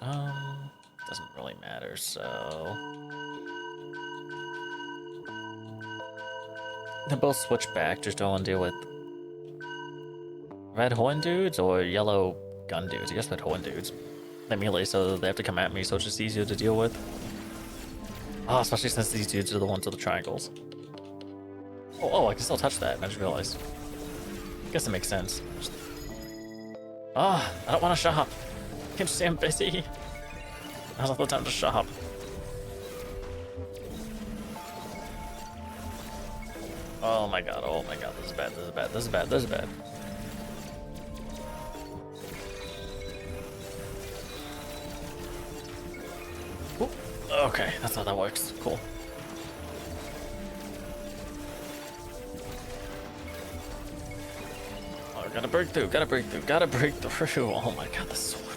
doesn't really matter, so they both switch back, just don't deal with red horn dudes or yellow gun dudes. I guess red horn dudes. They melee, so they have to come at me, so it's just easier to deal with. Oh, especially since these dudes are the ones with the triangles. Oh, I can still touch that, I just realized. I guess it makes sense. I don't want to shop. I'm so busy. Now's not the time to shop. Oh my god, this is bad, this is bad, this is bad, this is bad. Ooh, okay, that's how that works. Cool. Oh, gotta break through, gotta break through, gotta break through. Oh my god, this is horrible.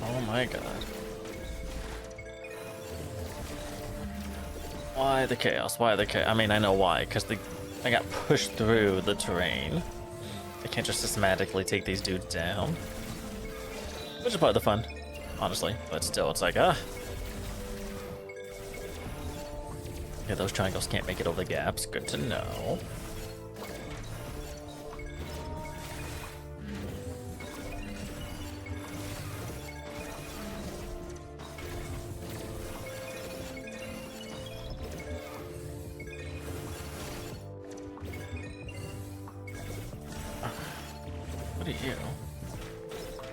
Oh my god. Why the chaos? Why the chaos? I mean, I know why, because I got pushed through the terrain. I can't just systematically take these dudes down. Which is part of the fun, honestly. But still, it's like, Yeah, those triangles can't make it over the gaps. Good to know. What are you?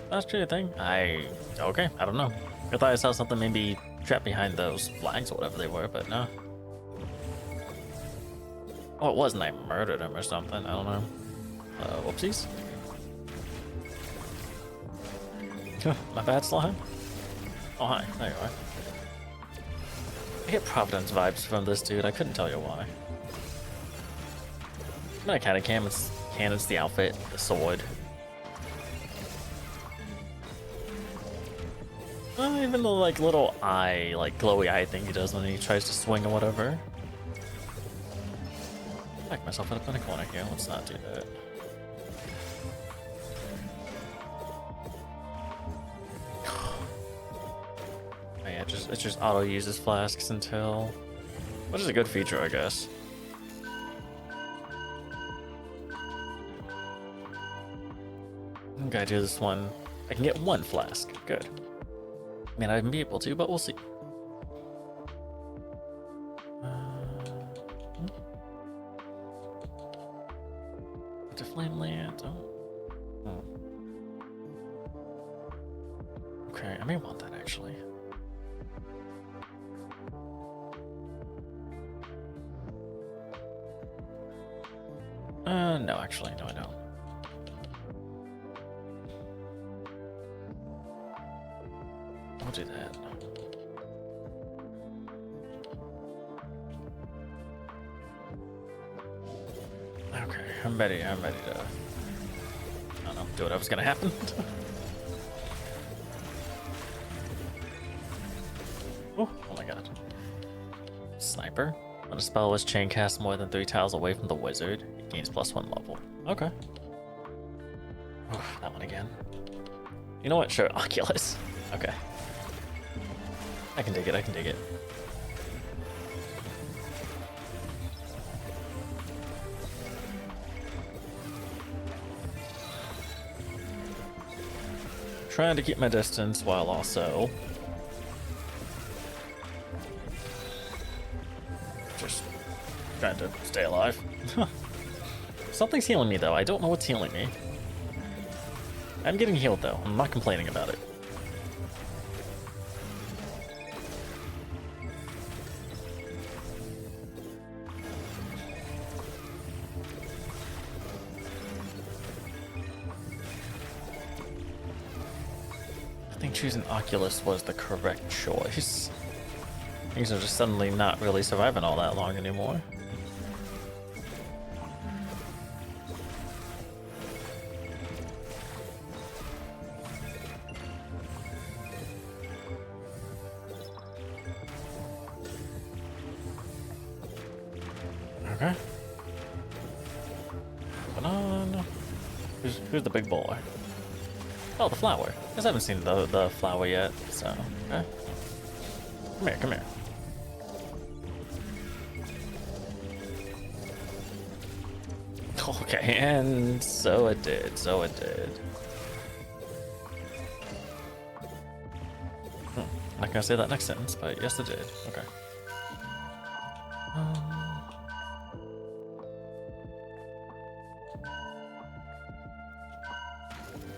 That's true thing. Okay, I don't know. I thought I saw something maybe trapped behind those flags or whatever they were, but no. Oh, it wasn't. I murdered him or something. I don't know. Whoopsies. My bad, Slime. Oh, hi. There you are. I get Providence vibes from this dude. I couldn't tell you why. I mean, I kind of can. It's the outfit, the sword. Even the like little eye, like glowy eye thing he does when he tries to swing or whatever. myself up in a corner here. Let's not do that. Oh yeah, it just auto uses flasks until, which is a good feature, I guess. I'm gonna do this one. I can get one flask. Good. I mean, I'd be able to, but we'll see. To flame land. Oh. Okay, I may want that actually. No, actually, no, I don't. I'll do that. Okay, I'm ready to, I don't know, do whatever's gonna happen. Oh my god. Sniper. When a spell was chain cast more than 3 tiles away from the wizard, it gains +1 level. Okay. That one again. You know what? Sure, Oculus. Okay. I can dig it, I can dig it. Trying to keep my distance while also just trying to stay alive. Something's healing me though. I don't know what's healing me. I'm getting healed though. I'm not complaining about it. I think choosing Oculus was the correct choice. Things are just suddenly not really surviving all that long anymore. Okay. Banana. Who's the big boy? Oh, the flower. I just haven't seen the flower yet, so okay. Come here, come here. Okay, and so it did, so it did. Not gonna say that next sentence, but yes it did. Okay.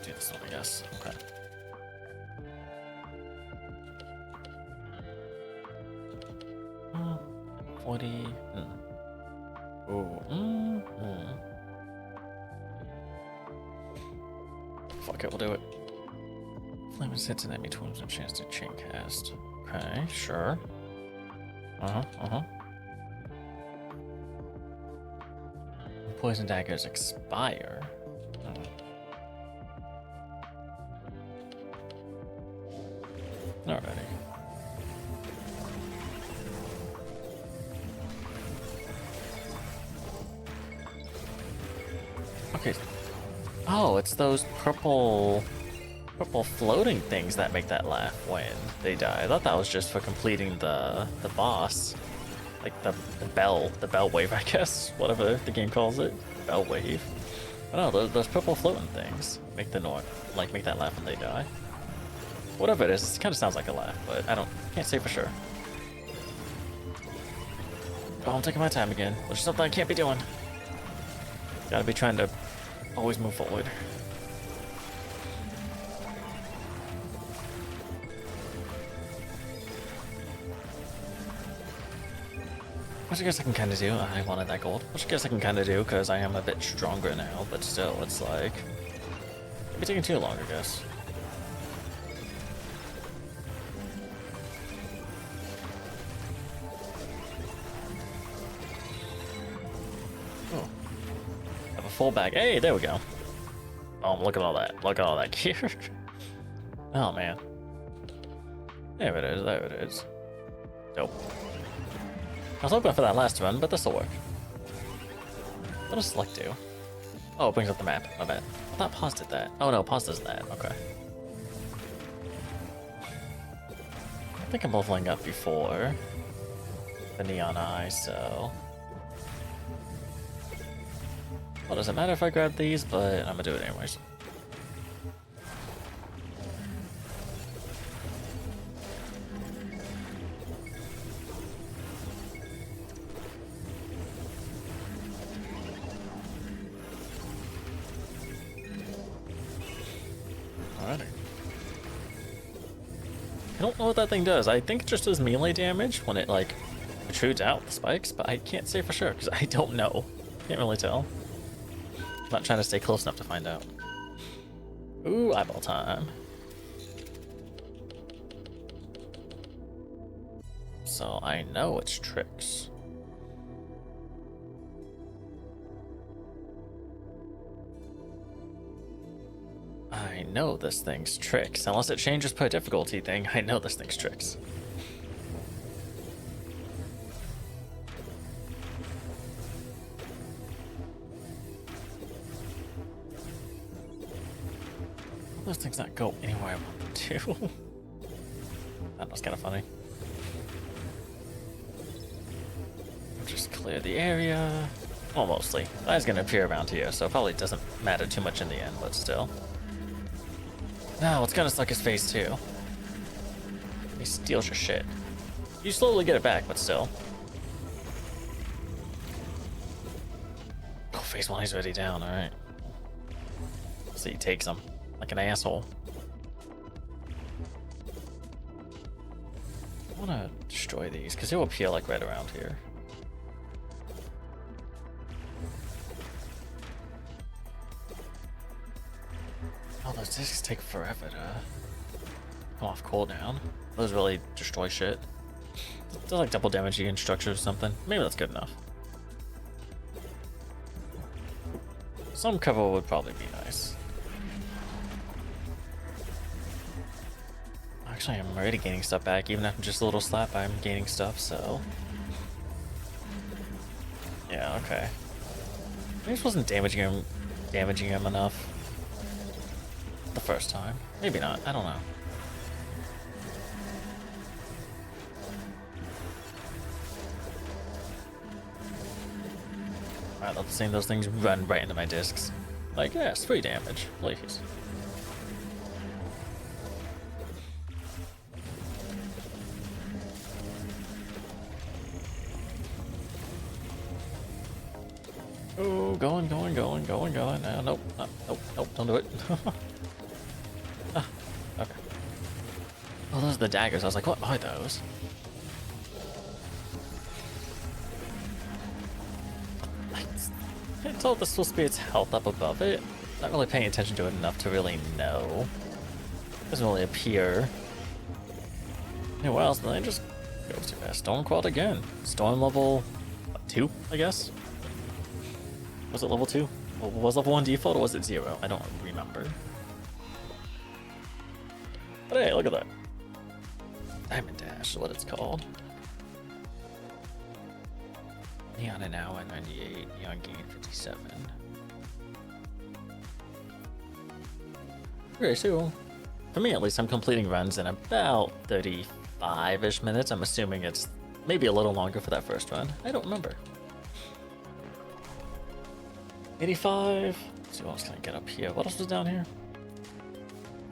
Do this one, I guess. Okay. Oh, 40. Ooh. Fuck it, we'll do it. Flame hits an enemy twice and chance to chain cast. Okay, sure. Poison daggers expire. Alrighty. Okay. Oh, it's those purple floating things that make that laugh when they die. I thought that was just for completing the boss. Like the bell wave, I guess. Whatever the game calls it. Bell wave. I don't know, those purple floating things make the noise, like make that laugh when they die. Whatever it is, it kind of sounds like a laugh, but can't say for sure. Oh, I'm taking my time again, which is something I can't be doing. Gotta be trying to always move forward. Which I guess I can kind of do. I wanted that gold. Which I guess I can kind of do because I am a bit stronger now, but still, it's like... it'd be taking too long, I guess. Oh. Have a full bag. Hey, there we go. Oh, look at all that. Look at all that gear. Oh, man. There it is. There it is. Dope. I was hoping for that last run, but this'll work. What does select do? Oh, it brings up the map. My bad. I thought pause did that. Oh no, pause does that. Okay. I think I'm leveling up before the neon eye, so. Well, does it matter if I grab these? But I'm gonna do it anyways. Alrighty. I don't know what that thing does. I think it just does melee damage when it like protrudes out the spikes, but I can't say for sure because I don't know. Can't really tell. I'm not trying to stay close enough to find out. Ooh, eyeball time. So I know it's tricks. I know this thing's tricks. Unless it changes per difficulty thing, I know this thing's tricks. Those things not go anywhere I want them to. That was kind of funny. I'll just clear the area. Well, mostly. That's gonna appear around here, so it probably doesn't matter too much in the end, but still. No, it's gonna suck his face too. He steals your shit. You slowly get it back, but still. Oh, phase one, he's already down, alright. So he takes him like an asshole. I wanna destroy these, because he'll appear like right around here. Oh, those discs take forever to come off cooldown. Those really destroy shit. They're like double damage in structure or something. Maybe that's good enough. Some cover would probably be nice. Actually, I'm already gaining stuff back. Even after just a little slap, I'm gaining stuff, so. Yeah, okay. Maybe I just wasn't damaging him enough the first time. Maybe not. I don't know. I love seeing those things run right into my discs. Like, yes, free damage, please. Oh, going. No, nope, nope, don't do it. Ah, okay. Oh, those are the daggers. I was like, what are those? I told this supposed to be its health up above it. Not really paying attention to it enough to really know. Doesn't really appear anywhere else, and then it just goes too fast. Storm quad again. Storm level 2, I guess. Was it level 2? Was level 1 default or was it 0? I don't remember. But hey, look at that. Diamond Dash is what it's called. Neon an hour 98, Neon gain 57. Okay, so for me at least, I'm completing runs in about 35-ish minutes. I'm assuming it's maybe a little longer for that first run. I don't remember. 85. Let's see what else can I get up here. What else was down here?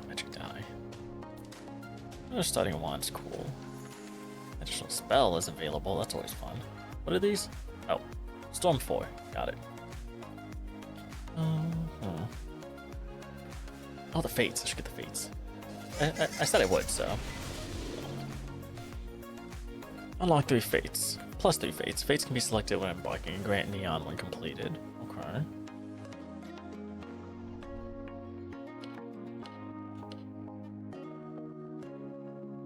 Magic die. Oh, starting one's cool. Additional spell is available. That's always fun. What are these? Oh, Storm 4. Got it. Oh, the Fates. I should get the Fates. I said I would, so. Unlock 3 Fates. Plus 3 Fates. Fates can be selected when embarking and grant Neon when completed. Okay.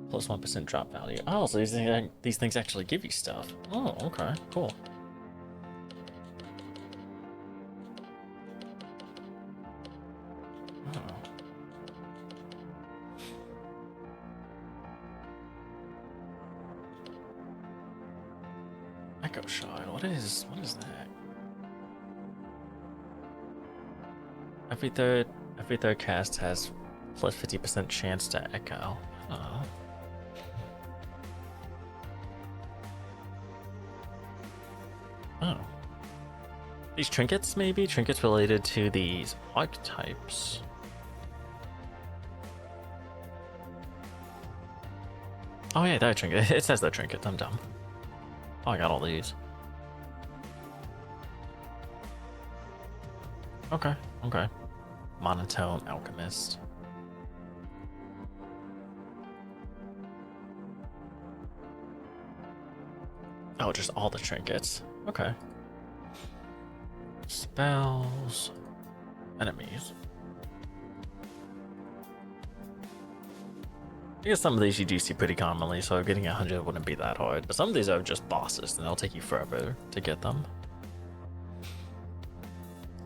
Plus 1% drop value. Oh, so these things actually give you stuff. Oh, okay. Cool. Echo shot. What is that? Every third cast has plus 50% chance to echo. Oh. Oh. These trinkets, maybe? Trinkets related to these archetypes. Oh yeah, that trinket. It says that trinket. I'm dumb. Oh, I got all these. Okay, okay. Monotone alchemist. Oh, just all the trinkets. Okay. Spells. Enemies. I guess some of these you do see pretty commonly, so getting 100 wouldn't be that hard. But some of these are just bosses, and they'll take you forever to get them.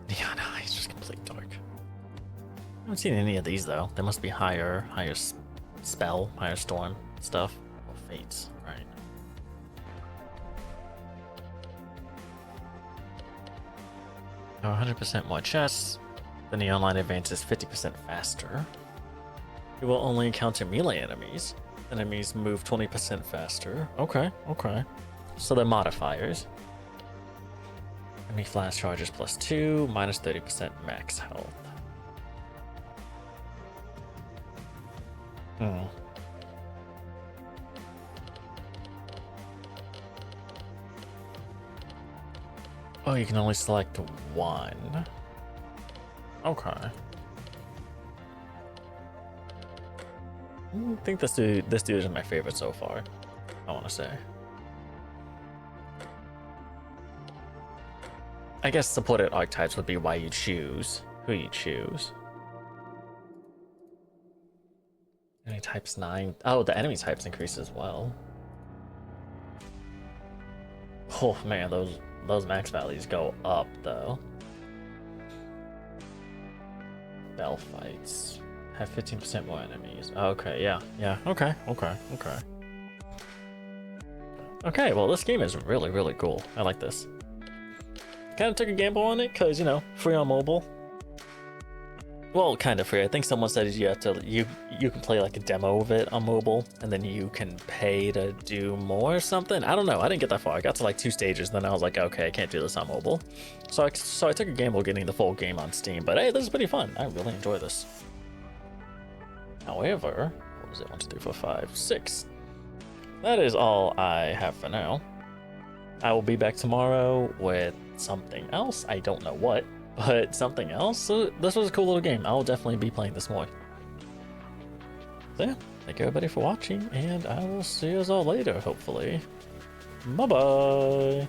Neon Eyes, just complete dark. I haven't seen any of these though. There must be higher spell, higher storm stuff. Or fates, right? Oh, 100% more chests. The neon line advances 50% faster. You will only encounter melee enemies. Enemies move 20% faster. Okay, okay. So they're modifiers. Enemy flash charges +2, minus 30% max health. Hmm. Oh, you can only select one. Okay. I think this dude is my favorite so far, I want to say. I guess supported archetypes would be why you choose who you choose. Enemy types 9. Oh, the enemy types increase as well. Oh man, those max values go up though. Bell fights have 15% more enemies. Okay, yeah. Okay. Okay, well this game is really, really cool. I like this. Kind of took a gamble on it because, you know, free on mobile. Well, kind of free. I think someone said you have to you can play like a demo of it on mobile, and then you can pay to do more or something. I don't know. I didn't get that far. I got to like 2 stages, then I was like, okay, I can't do this on mobile. So I took a gamble getting the full game on Steam. But hey, this is pretty fun. I really enjoy this. However, what was it? 1, 2, 3, 4, 5, 6. That is all I have for now. I will be back tomorrow with something else. I don't know what, but something else. So this was a cool little game. I'll definitely be playing this more. So yeah, thank you everybody for watching, and I will see you all later, hopefully. Bye-bye.